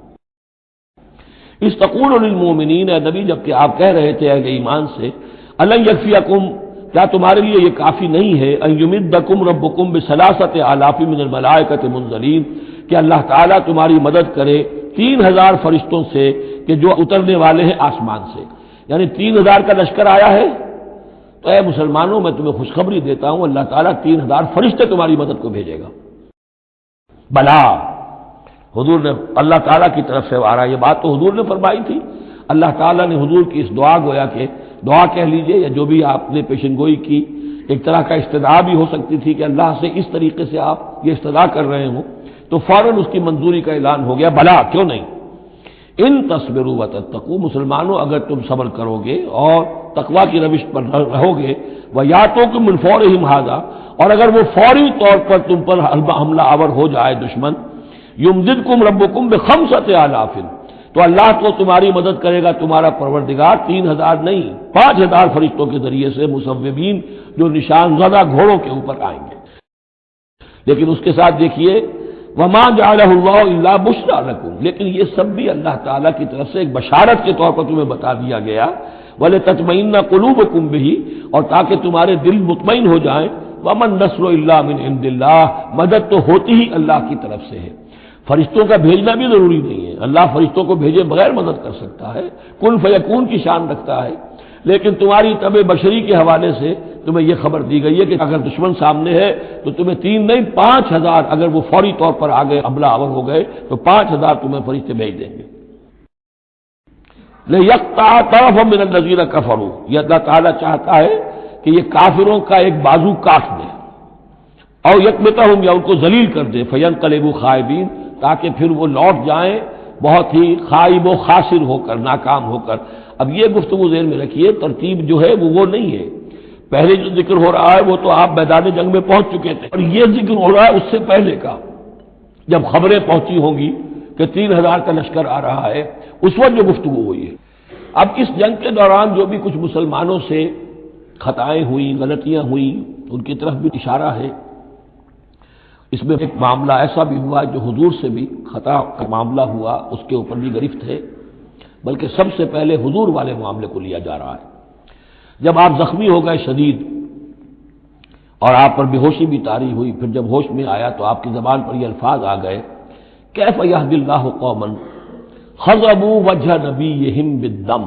اس تقول للمؤمنین، اے نبی جبکہ آپ کہہ رہے تھے اہل ایمان سے، الن یکفیکم، کیا تمہارے لیے یہ کافی نہیں ہے، ان یمدکم ربکم بثلاثۃ آلاف من الملائکۃ منزلین، کہ اللہ تعالیٰ تمہاری مدد کرے 3000 فرشتوں سے کہ جو اترنے والے ہیں آسمان سے، یعنی 3000 کا لشکر آیا ہے۔ تو اے مسلمانوں میں تمہیں خوشخبری دیتا ہوں، اللہ تعالیٰ 3000 فرشتے تمہاری مدد کو بھیجے گا۔ بلا، حضور نے اللہ تعالیٰ کی طرف سے آ رہا، یہ بات تو حضور نے فرمائی تھی، اللہ تعالیٰ نے حضور کی اس دعا، گویا کہ دعا کہہ لیجئے یا جو بھی آپ نے پیشن گوئی کی، ایک طرح کا استدعا بھی ہو سکتی تھی کہ اللہ سے اس طریقے سے آپ یہ استدعا کر رہے ہوں، تو فوراً اس کی منظوری کا اعلان ہو گیا، بلا کیوں نہیں۔ ان تصبروا وتتقوا، مسلمانوں اگر تم صبر کرو گے اور تقوی کی روش پر رہو گے، وَيَأْتُوكُم مِّن فَوْرِهِمْ هَٰذَا، اور اگر وہ فوری طور پر تم پر حملہ آور ہو جائے دشمن، يُمْدِدْكُمْ رَبُّكُمْ بِخَمْسَةِ آلَافٍ، تو اللہ تو تمہاری مدد کرے گا تمہارا پروردگار 3000 نہیں 5000 فرشتوں کے ذریعے سے، مصوبین جو نشان زدہ گھوڑوں کے اوپر آئیں گے۔ لیکن اس کے ساتھ دیکھیے وَمَا جَعَلَهُ اللَّهُ إِلَّا بُشْرَىٰ لَكُمْ، لیکن یہ سب بھی اللہ تعالیٰ کی طرف سے ایک بشارت کے طور پر تمہیں بتا دیا گیا وَلِتَطْمَئِنَّ قُلُوبُكُمْ بِهِ، اور تاکہ تمہارے دل مطمئن ہو جائیں، وَمَن نَّصْرُ إِلَّا مِنْ عِندِ اللَّهِ، مدد تو ہوتی ہی اللہ کی طرف سے ہے، فرشتوں کا بھیجنا بھی ضروری نہیں ہے، اللہ فرشتوں کو بھیجے بغیر مدد کر سکتا ہے، کن فیکون کی شان رکھتا ہے، لیکن تمہاری طبع بشری کے حوالے سے تمہیں یہ خبر دی گئی ہے کہ اگر دشمن سامنے ہے تو تمہیں 3 نہیں 5,000، اگر وہ فوری طور پر آگے حملہ آور ہو گئے تو 5,000 تمہیں فرشتے بھیج دیں گے۔ لِيَقْطَعَ طَرَفًا مِّنَ الَّذِينَ كَفَرُوا، یہ اللہ تعالیٰ چاہتا ہے کہ یہ کافروں کا ایک بازو کاٹ دے، اور یکبتہم، یا ان کو ذلیل کر دے، فَيَنقَلِبُوا خَائِبِينَ، تاکہ پھر وہ لوٹ جائیں بہت ہی خائب و خاسر ہو کر، ناکام ہو کر۔ اب یہ گفتگو ذہن میں رکھیے، ترتیب جو ہے وہ نہیں ہے، پہلے جو ذکر ہو رہا ہے وہ تو آپ میدان جنگ میں پہنچ چکے تھے، اور یہ ذکر ہو رہا ہے اس سے پہلے کا، جب خبریں پہنچی ہوں گی کہ 3,000 کا لشکر آ رہا ہے، اس وقت جو گفتگو ہوئی ہے۔ اب اس جنگ کے دوران جو بھی کچھ مسلمانوں سے خطائیں ہوئیں، غلطیاں ہوئیں، ان کی طرف بھی اشارہ ہے۔ اس میں ایک معاملہ ایسا بھی ہوا جو حضور سے بھی خطا کا معاملہ ہوا، اس کے اوپر بھی گرفت ہے، بلکہ سب سے پہلے حضور والے معاملے کو لیا جا رہا ہے۔ جب آپ زخمی ہو گئے شدید اور آپ پر بے ہوشی بھی طاری ہوئی، پھر جب ہوش میں آیا تو آپ کی زبان پر یہ الفاظ آ گئے، کیف یہدی اللہ قوما خضبوا وجہ نبیہم بالدم،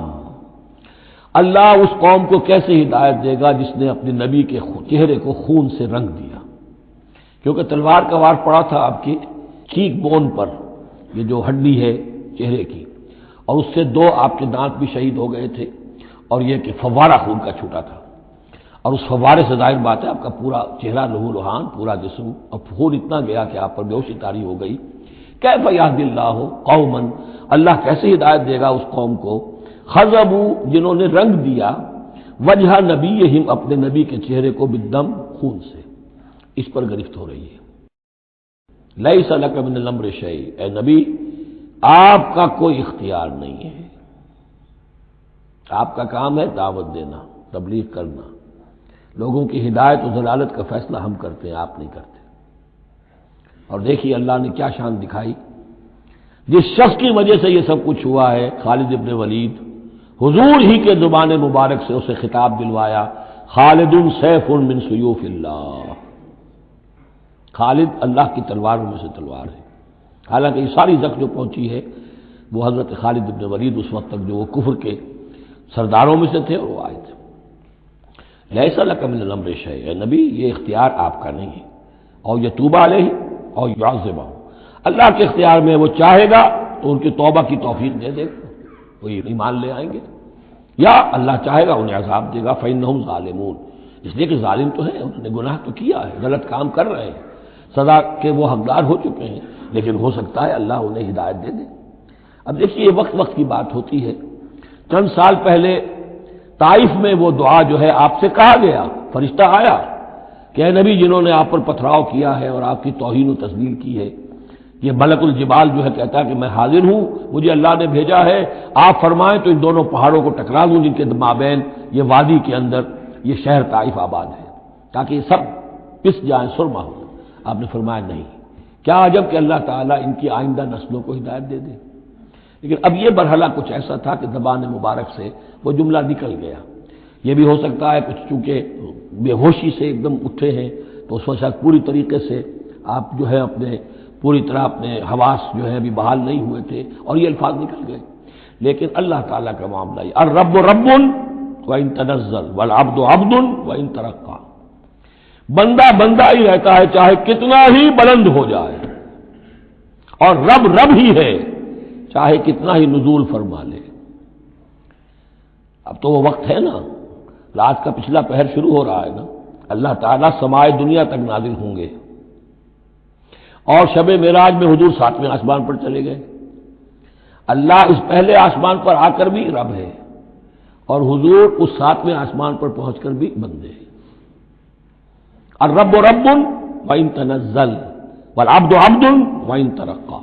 اللہ اس قوم کو کیسے ہدایت دے گا جس نے اپنے نبی کے چہرے کو خون سے رنگ دیا، کیونکہ تلوار کا وار پڑا تھا آپ کی چیک بون پر، یہ جو ہڈی ہے چہرے کی، اور اس سے 2 آپ کے دانت بھی شہید ہو گئے تھے، اور یہ کہ فوارہ خون کا چھوٹا تھا، اور اس فوارے سے ظاہر بات ہے آپ کا پورا چہرہ لہو لہان، پورا جسم، اور خون اتنا گیا کہ آپ پر بے ہوشی طاری ہو گئی۔ کیف یہدی اللہ قوما، اللہ کیسے ہدایت دے گا اس قوم کو، خضبوا، جنہوں نے رنگ دیا، وجہ نبیہم، اپنے نبی کے چہرے کو، بالدم، خون سے۔ اس پر گرفت ہو رہی ہے۔ لیس لک من الامر شیء، اے نبی آپ کا کوئی اختیار نہیں ہے، آپ کا کام ہے دعوت دینا، تبلیغ کرنا، لوگوں کی ہدایت و ضلالت کا فیصلہ ہم کرتے ہیں، آپ نہیں کرتے۔ اور دیکھیے اللہ نے کیا شان دکھائی، جس شخص کی وجہ سے یہ سب کچھ ہوا ہے، خالد ابن ولید، حضور ہی کے زبان مبارک سے اسے خطاب دلوایا، خالد سیف من سیوف اللہ، خالد اللہ کی تلواروں میں سے تلوار ہے۔ حالانکہ یہ ساری زخم جو پہنچی ہے وہ حضرت خالد ابن ولید اس وقت تک جو وہ کفر کے سرداروں میں سے تھے اور وہ آئے تھے۔ لیس لک من الامر شیء، اے نبی یہ اختیار آپ کا نہیں ہے، اور یتوب علیہ اور یعذبہ، اللہ کے اختیار میں، وہ چاہے گا تو ان کی توبہ کی توفیق دے دے گا، وہ ایمان لے آئیں گے، یا اللہ چاہے گا انہیں عذاب دے گا، فإنہم ظالمون، اس لیے کہ ظالم تو ہیں، انہوں نے گناہ تو کیا ہے، غلط کام کر رہے ہیں، سزا کے وہ حقدار ہو چکے ہیں، لیکن ہو سکتا ہے اللہ انہیں ہدایت دے دے۔ اب دیکھیے یہ وقت وقت کی بات ہوتی ہے، چند سال پہلے طائف میں وہ دعا جو ہے آپ سے کہا گیا، فرشتہ آیا کہ اے نبی جنہوں نے آپ پر پتھراؤ کیا ہے اور آپ کی توہین و تذلیل کی ہے، یہ ملک الجبال جو ہے کہتا ہے کہ میں حاضر ہوں، مجھے اللہ نے بھیجا ہے، آپ فرمائیں تو ان دونوں پہاڑوں کو ٹکرا دوں جن کے مابین یہ وادی کے اندر یہ شہر طائف آباد ہے، تاکہ یہ سب پس جائیں، سرما ہو۔ آپ نے فرمایا نہیں، کیا عجب کہ اللہ تعالیٰ ان کی آئندہ نسلوں کو ہدایت دے دے۔ لیکن اب یہ مرحلہ کچھ ایسا تھا کہ زبان مبارک سے وہ جملہ نکل گیا۔ یہ بھی ہو سکتا ہے کچھ چونکہ بے ہوشی سے ایک دم اٹھے ہیں تو اس وقت شاید پوری طریقے سے آپ جو ہے اپنے پوری طرح اپنے حواس جو ہے ابھی بحال نہیں ہوئے تھے اور یہ الفاظ نکل گئے۔ لیکن اللہ تعالیٰ کا معاملہ یہ، الرب رب وان تنزل والعبد عبد وان ترقى، بندہ بندہ ہی رہتا ہے چاہے کتنا ہی بلند ہو جائے، اور رب رب ہی ہے چاہے کتنا ہی نزول فرما لے۔ اب تو وہ وقت ہے نا، رات کا پچھلا پہر شروع ہو رہا ہے نا، اللہ تعالیٰ سمائے دنیا تک نازل ہوں گے، اور شب معراج میں حضور 7ویں آسمان پر چلے گئے۔ اللہ اس پہلے آسمان پر آ کر بھی رب ہے، اور حضور اس 7ویں آسمان پر پہنچ کر بھی بندے ہیں۔ الرب رب وان تنزل والعبد عبد وان ترقى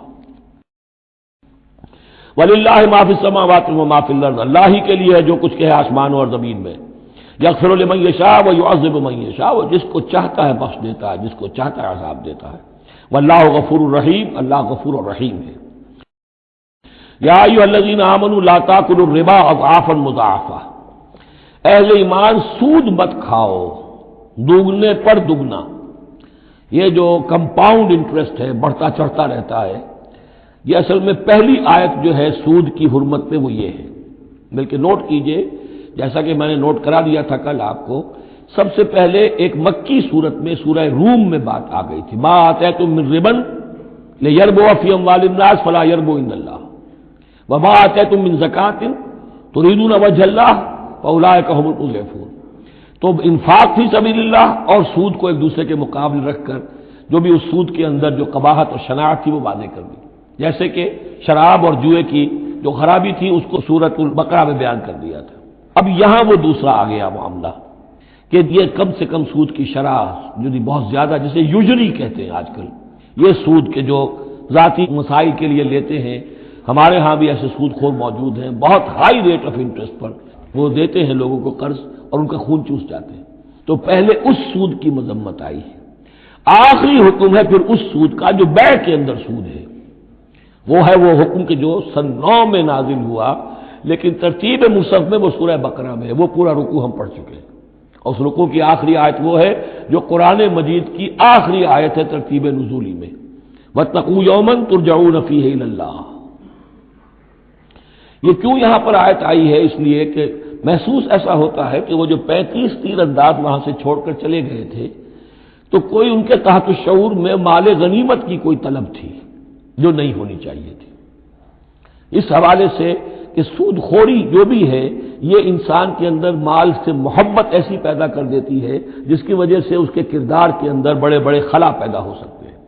وللہ ما فی السماوات وما فی الارض، اللہ ہی کے لیے ہے جو کچھ کہ ہے آسمانوں اور زمین میں۔ یغفر لمن یشاء ویعذب من یشاء، وہ جس کو چاہتا ہے بخش دیتا ہے، جس کو چاہتا ہے عذاب دیتا ہے۔ واللہ غفور الرحیم، اللہ غفور الرحیم ہے۔ یا ایھا الذین آمنوا لا تاکلوا الربا اضعافا مضاعفہ، اہل ایمان سود مت کھاؤ دوگنے پر دگنا. یہ جو کمپاؤنڈ انٹرسٹ ہے بڑھتا چڑھتا رہتا ہے، یہ اصل میں پہلی آیت جو ہے سود کی حرمت میں وہ یہ ہے. بلکہ نوٹ کیجئے، جیسا کہ میں نے نوٹ کرا دیا تھا کل آپ کو، سب سے پہلے ایک مکی صورت میں سورہ روم میں بات آ گئی تھی، ما آتیتم من ربا لیربو فی اموال الناس فلا یربو عند اللہ وما آتیتم من زکاۃ تریدون وجہ اللہ فاولئک هم المضعفون. تو انفاق فی سبیل اللہ اور سود کو ایک دوسرے کے مقابلے رکھ کر جو بھی اس سود کے اندر جو قباحت اور شناعت تھی وہ واضح کر دی. جیسے کہ شراب اور جوئے کی جو خرابی تھی اس کو سورۃ البقرہ میں بیان کر دیا تھا. اب یہاں وہ دوسرا آ گیا معاملہ کہ یہ کم سے کم سود کی شرح جو بہت زیادہ، جسے یوجری کہتے ہیں آج کل، یہ سود کے جو ذاتی مسائل کے لیے لیتے ہیں، ہمارے ہاں بھی ایسے سود خور موجود ہیں، بہت ہائی ریٹ آف انٹرسٹ پر وہ دیتے ہیں لوگوں کو قرض اور ان کا خون چوس جاتے ہیں. تو پہلے اس سود کی مذمت آئی ہے. آخری حکم ہے پھر اس سود کا جو بیع کے اندر سود ہے، وہ ہے وہ حکم کہ جو سن 9 میں نازل ہوا، لیکن ترتیب مصحف میں وہ سورہ بقرہ میں ہے. وہ پورا رکوع ہم پڑھ چکے ہیں، اور اس رکوع کی آخری آیت وہ ہے جو قرآن مجید کی آخری آیت ہے ترتیب نزولی میں، واتقوا یوما ترجعون فیہ الی اللہ. یہ کیوں یہاں پر آیت آئی ہے؟ اس لیے کہ محسوس ایسا ہوتا ہے کہ وہ جو 35 تیر انداز وہاں سے چھوڑ کر چلے گئے تھے تو کوئی ان کے تحت الشعور میں مال غنیمت کی کوئی طلب تھی جو نہیں ہونی چاہیے تھی. اس حوالے سے کہ سود خوری جو بھی ہے یہ انسان کے اندر مال سے محبت ایسی پیدا کر دیتی ہے جس کی وجہ سے اس کے کردار کے اندر بڑے بڑے خلا پیدا ہو سکتے ہیں.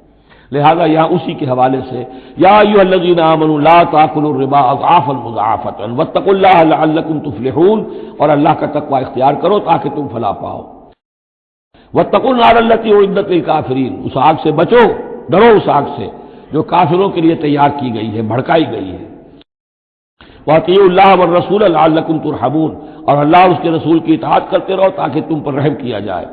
لہذا یہاں اسی کے حوالے سے یا ایھا الذین آمنوا لا تاکلوا الربا اضعافا مضاعفۃ واتقوا اللہ لعلکم تفلحون، اور اللہ کا تقوی اختیار کرو تاکہ تم فلاح پاؤ. واتقوا النار التی اعدت للکافرین، اس آگ سے بچو، ڈرو اس آگ سے جو کافروں کے لیے تیار کی گئی ہے، بھڑکائی گئی ہے. وَأَطِیعُوا اللَّهَ وَالرَّسُولَ لَعَلَّکُمْ تُرْحَمُونَ، اور اللہ اور اس کے رسول کی اطاعت کرتے رہو تاکہ تم پر رحم کیا جائے.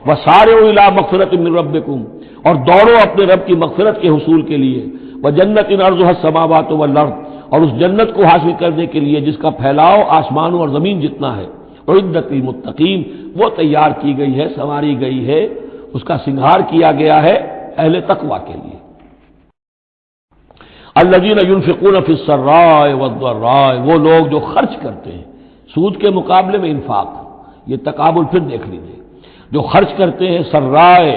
وَسَارِعُوا إِلَىٰ مَغْفِرَةٍ مِّن رَّبِّکُمْ، اور دوڑو اپنے رب کی مغفرت کے حصول کے لیے. وَجَنَّةٍ عَرْضُهَا السَّمَاوَاتُ وَالْأَرْضُ، اور اس جنت کو حاصل کرنے کے لیے جس کا پھیلاؤ آسمانوں اور زمین جتنا ہے. اعدت للمتقین، وہ تیار کی گئی ہے، سنواری گئی ہے، اس کا سنگھار کیا گیا ہے اہل تقوی کے لیے. الذین ينفقون فی السراء والضراء، وہ لوگ جو خرچ کرتے ہیں سود کے مقابلے میں انفاق، یہ تقابل پھر دیکھ لیجیے، جو خرچ کرتے ہیں سرائے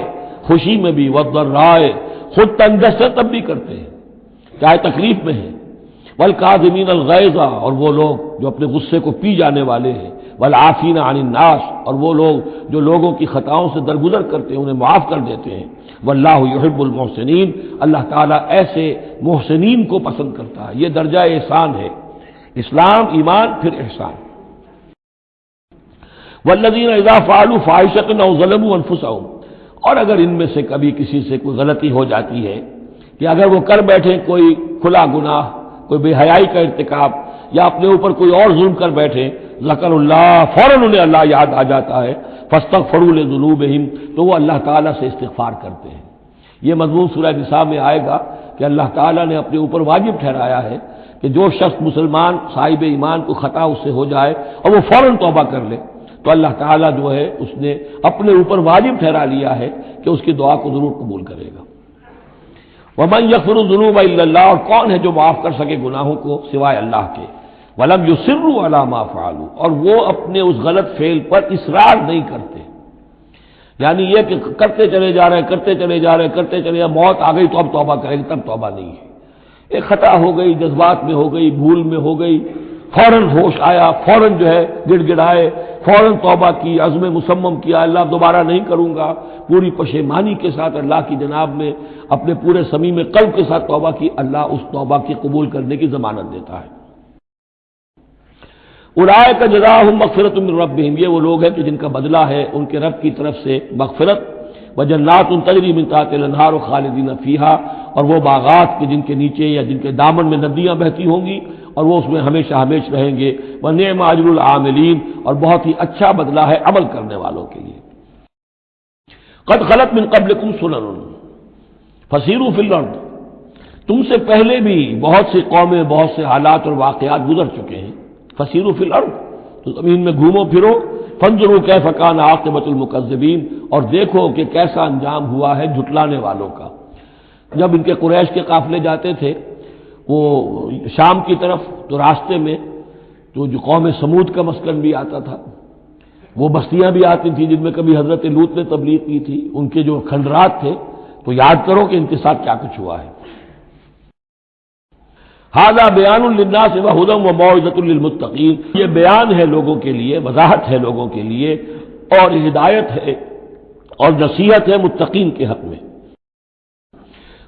خوشی میں بھی، والضراء خود تنگ دست تب بھی کرتے ہیں چاہے تکلیف میں ہیں. والکاظمین الغیظ، اور وہ لوگ جو اپنے غصے کو پی جانے والے ہیں. والعافین عن الناس، اور وہ لوگ جو لوگوں کی خطاؤں سے درگزر کرتے ہیں انہیں معاف کر دیتے ہیں. واللہ یحب المحسنین، اللہ تعالیٰ ایسے محسنین کو پسند کرتا ہے. یہ درجہ احسان ہے، اسلام، ایمان، پھر احسان. والذین اذا فعلوا فاحشۃ او ظلموا انفسهم، اور اگر ان میں سے کبھی کسی سے کوئی غلطی ہو جاتی ہے کہ اگر وہ کر بیٹھے کوئی کھلا گناہ، کوئی بے حیائی کا ارتکاب، یا اپنے اوپر کوئی اور ظلم کر بیٹھے، ذکر اللہ، فوراً انہیں اللہ یاد آ جاتا ہے. فاستغفروا لذنوبہم، تو وہ اللہ تعالیٰ سے استغفار کرتے ہیں. یہ مضمون سورہ نساء میں آئے گا کہ اللہ تعالیٰ نے اپنے اوپر واجب ٹھہرایا ہے کہ جو شخص مسلمان صاحب ایمان کو خطا اس سے ہو جائے اور وہ فوراً توبہ کر لے تو اللہ تعالیٰ جو ہے اس نے اپنے اوپر واجب ٹھہرا لیا ہے کہ اس کی دعا کو ضرور قبول کرے گا. وَمَن يَغْفِرُ الذُّنُوبَ إِلَّا اللَّهُ، اور کون ہے جو معاف کر سکے گناہوں کو سوائے اللہ کے. وَلَمْ يُصِرُّوا عَلَىٰ مَا فَعَلُوا، اور وہ اپنے اس غلط فعل پر اصرار نہیں کرتے. یعنی یہ کہ کرتے چلے جا رہے کرتے چلے جا رہے کرتے چلے جا، موت آ گئی تو اب توبہ کریں گے، تب توبہ نہیں ہے. ایک خطا ہو گئی، جذبات میں ہو گئی، بھول میں ہو گئی، فوراً ہوش آیا، فوراً جو ہے گڑ گڑائے، فوراً توبہ کی، عزم مصمم کیا اللہ دوبارہ نہیں کروں گا، پوری پشیمانی کے ساتھ اللہ کی جناب میں اپنے پورے صمیم قلب کے ساتھ توبہ کی، اللہ اس توبہ کی قبول کرنے کی ضمانت دیتا ہے. اولئک جزاؤہم مغفرۃ من ربہم، یہ وہ لوگ ہیں کہ جن کا بدلہ ہے ان کے رب کی طرف سے مغفرت. وجنات تجری من تحتها الانہار خالدین فیہا، اور وہ باغات کہ جن کے نیچے یا جن کے دامن میں ندیاں بہتی ہوں گی اور وہ اس میں ہمیشہ ہمیش رہیں گے. ونعم اجر العاملین، اور بہت ہی اچھا بدلہ ہے عمل کرنے والوں کے لیے. قد خلت من قبلکم سنن فسیروا فی الارض، تم سے پہلے بھی بہت سی قومیں، بہت سے حالات اور واقعات گزر چکے ہیں. فسیروا فی الارض، تو زمین میں گھومو پھرو، فانظروا کیف کان عاقبۃ المکذبین، اور دیکھو کہ کیسا انجام ہوا ہے جھٹلانے والوں کا۔ جب ان کے قریش کے قافلے جاتے تھے وہ شام کی طرف، تو راستے میں تو جو قوم سمود کا مسکن بھی آتا تھا، وہ بستیاں بھی آتی تھیں جن میں کبھی حضرت لوط نے تبلیغ کی تھی، ان کے جو کھنڈرات تھے، تو یاد کرو کہ ان کے ساتھ کیا کچھ ہوا ہے۔ ھذا بیان للناس وہدی وموعظۃ للمتقین، یہ بیان ہے لوگوں کے لیے، وضاحت ہے لوگوں کے لیے، اور ہدایت ہے اور نصیحت ہے متقین کے حق میں۔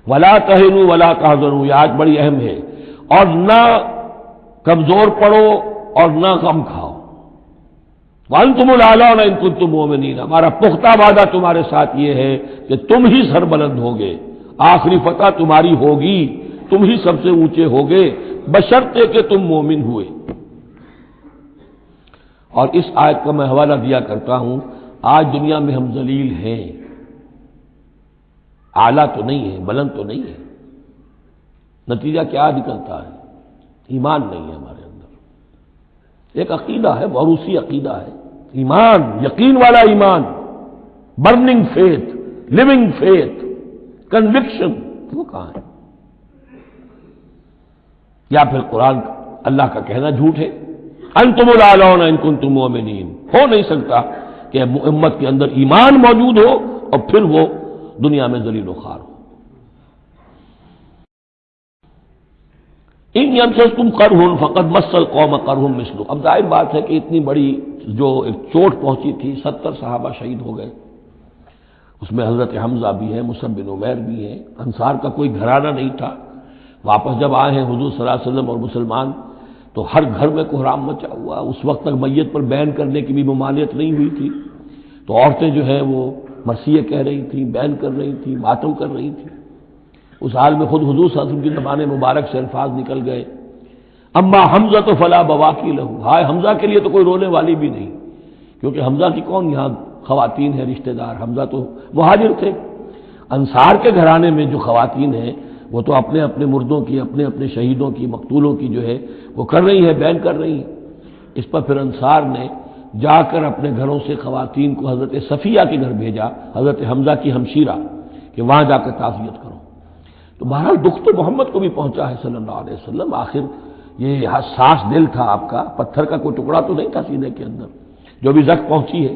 ولا تہنوا ولا تحزنوا، یہ آج بڑی اہم ہے، اور نہ کمزور پڑو اور نہ غم کھاؤ۔ وانتم الاعلون ان کنتم مؤمنین، ہمارا پختہ وعدہ تمہارے ساتھ یہ ہے کہ تم ہی سربلند ہوگے، آخری فتح تمہاری ہوگی، تم ہی سب سے اونچے ہوگے، بشرطے کہ تم مومن ہوئے۔ اور اس آیت کا میں حوالہ دیا کرتا ہوں، آج دنیا میں ہم ذلیل ہیں، اعلیٰ تو نہیں ہے، بلند تو نہیں ہے، نتیجہ کیا نکلتا ہے؟ ایمان نہیں ہے ہمارے اندر، ایک عقیدہ ہے، موروثی عقیدہ ہے، ایمان، یقین والا ایمان، burning faith, living faith, conviction, وہ کہاں ہے؟ یا پھر قرآن اللہ کا کہنا جھوٹ ہے، انتم الاعلون ان کنتم مؤمنین، ہو نہیں سکتا کہ امت کے اندر ایمان موجود ہو اور پھر وہ دنیا میں ذلیل و خوار ہو۔ ان یمسسکم قرح فقد مس القوم قرح مثلہ، اب ظاہر بات ہے کہ اتنی بڑی جو ایک چوٹ پہنچی تھی، 70 صحابہ شہید ہو گئے، اس میں حضرت حمزہ بھی ہے، مصعب بن عمیر بھی ہے، انصار کا کوئی گھرانہ نہیں تھا۔ واپس جب آئے ہیں حضور صلی اللہ علیہ وسلم اور مسلمان، تو ہر گھر میں کوحرام مچا ہوا، اس وقت تک میت پر بیان کرنے کی بھی ممانعت نہیں ہوئی تھی، تو عورتیں جو ہیں وہ مرثیے کہہ رہی تھیں، بیان کر رہی تھیں، ماتم کر رہی تھیں۔ اس حال میں خود حضور صلی اللہ علیہ وسلم کی زبان مبارک سے الفاظ نکل گئے، اما حمزہ تو فلا بواکی لہو، ہائے حمزہ کے لیے تو کوئی رونے والی بھی نہیں، کیونکہ حمزہ کی کون یہاں خواتین ہیں رشتہ دار، حمزہ تو مہاجر تھے۔ انصار کے گھرانے میں جو خواتین ہیں وہ تو اپنے اپنے مردوں کی، اپنے اپنے شہیدوں کی، مقتولوں کی جو ہے وہ کر رہی ہیں، بیان کر رہی ہیں۔ اس پر پھر انصار نے جا کر اپنے گھروں سے خواتین کو حضرت صفیہ کے گھر بھیجا، حضرت حمزہ کی ہمشیرہ، کہ وہاں جا کر تعزیت کرو۔ تو بہرحال دکھ تو محمد کو بھی پہنچا ہے صلی اللہ علیہ وسلم، آخر یہ حساس دل تھا آپ کا، پتھر کا کوئی ٹکڑا تو نہیں تھا سینے کے اندر، جو بھی زخم پہنچی ہے۔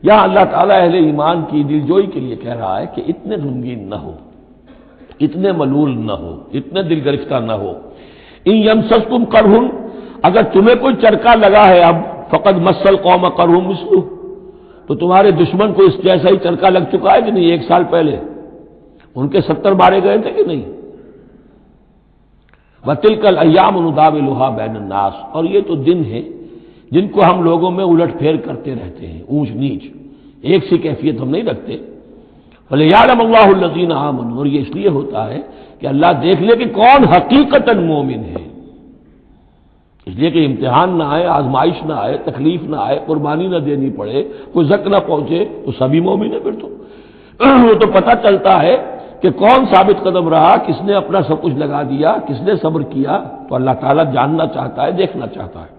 یہاں اللہ تعالیٰ اہل ایمان کی دلجوئی کے لیے کہہ رہا ہے کہ اتنے غمگین نہ ہو، اتنے ملول نہ ہو، اتنے دل گرفتہ نہ ہو۔ ان یمسسکم قرح، اگر تمہیں کوئی چرکا لگا ہے اب، فقد مس القوم قرح مثلہ، تو تمہارے دشمن کو اس جیسا ہی چرکا لگ چکا ہے کہ نہیں؟ 1 سال پہلے ان کے 70 مارے گئے تھے کہ نہیں؟ وَتِلْكَ الْأَيَّامُ نُدَاوِلُهَا بَيْنَ النَّاسِ، اور یہ تو دن ہیں جن کو ہم لوگوں میں الٹ پھیر کرتے رہتے ہیں، اونچ نیچ، ایک سی کیفیت ہم نہیں رکھتے۔ وَلِيَعْلَمَ اللَّهُ الَّذِينَ آمَنُوا، اور یہ اس لیے ہوتا ہے کہ اللہ دیکھ لے کہ کون حقیقتاً مومن ہے، اس لیے کہ امتحان نہ آئے، آزمائش نہ آئے، تکلیف نہ آئے، قربانی نہ دینی پڑے، کوئی زک نہ پہنچے، تو سبھی مومن ہیں پھر تو۔ وہ تو پتہ چلتا ہے کہ کون ثابت قدم رہا، کس نے اپنا سب کچھ لگا دیا، کس نے صبر کیا، تو اللہ تعالیٰ جاننا چاہتا ہے، دیکھنا چاہتا ہے۔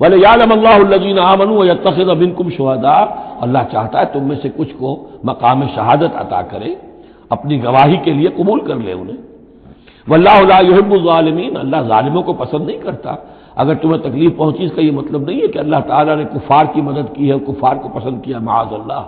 وَلِيَعْلَمَ اللَّهُ الَّذِينَ آمَنُوا وَيَتَّخِذَ مِنكُمْ شُهَدَاءَ، اللہ چاہتا ہے تم میں سے کچھ کو مقام شہادت عطا کرے، اپنی گواہی کے لیے قبول کر لے انہیں۔ وَاللَّهُ لَا يُحِبُّ الظَّالِمِينَ، اللہ ظالموں کو پسند نہیں کرتا۔ اگر تمہیں تکلیف پہنچی اس کا یہ مطلب نہیں ہے کہ اللہ تعالیٰ نے کفار کی مدد کی ہے اور کفار کو پسند کیا، معاذ اللہ۔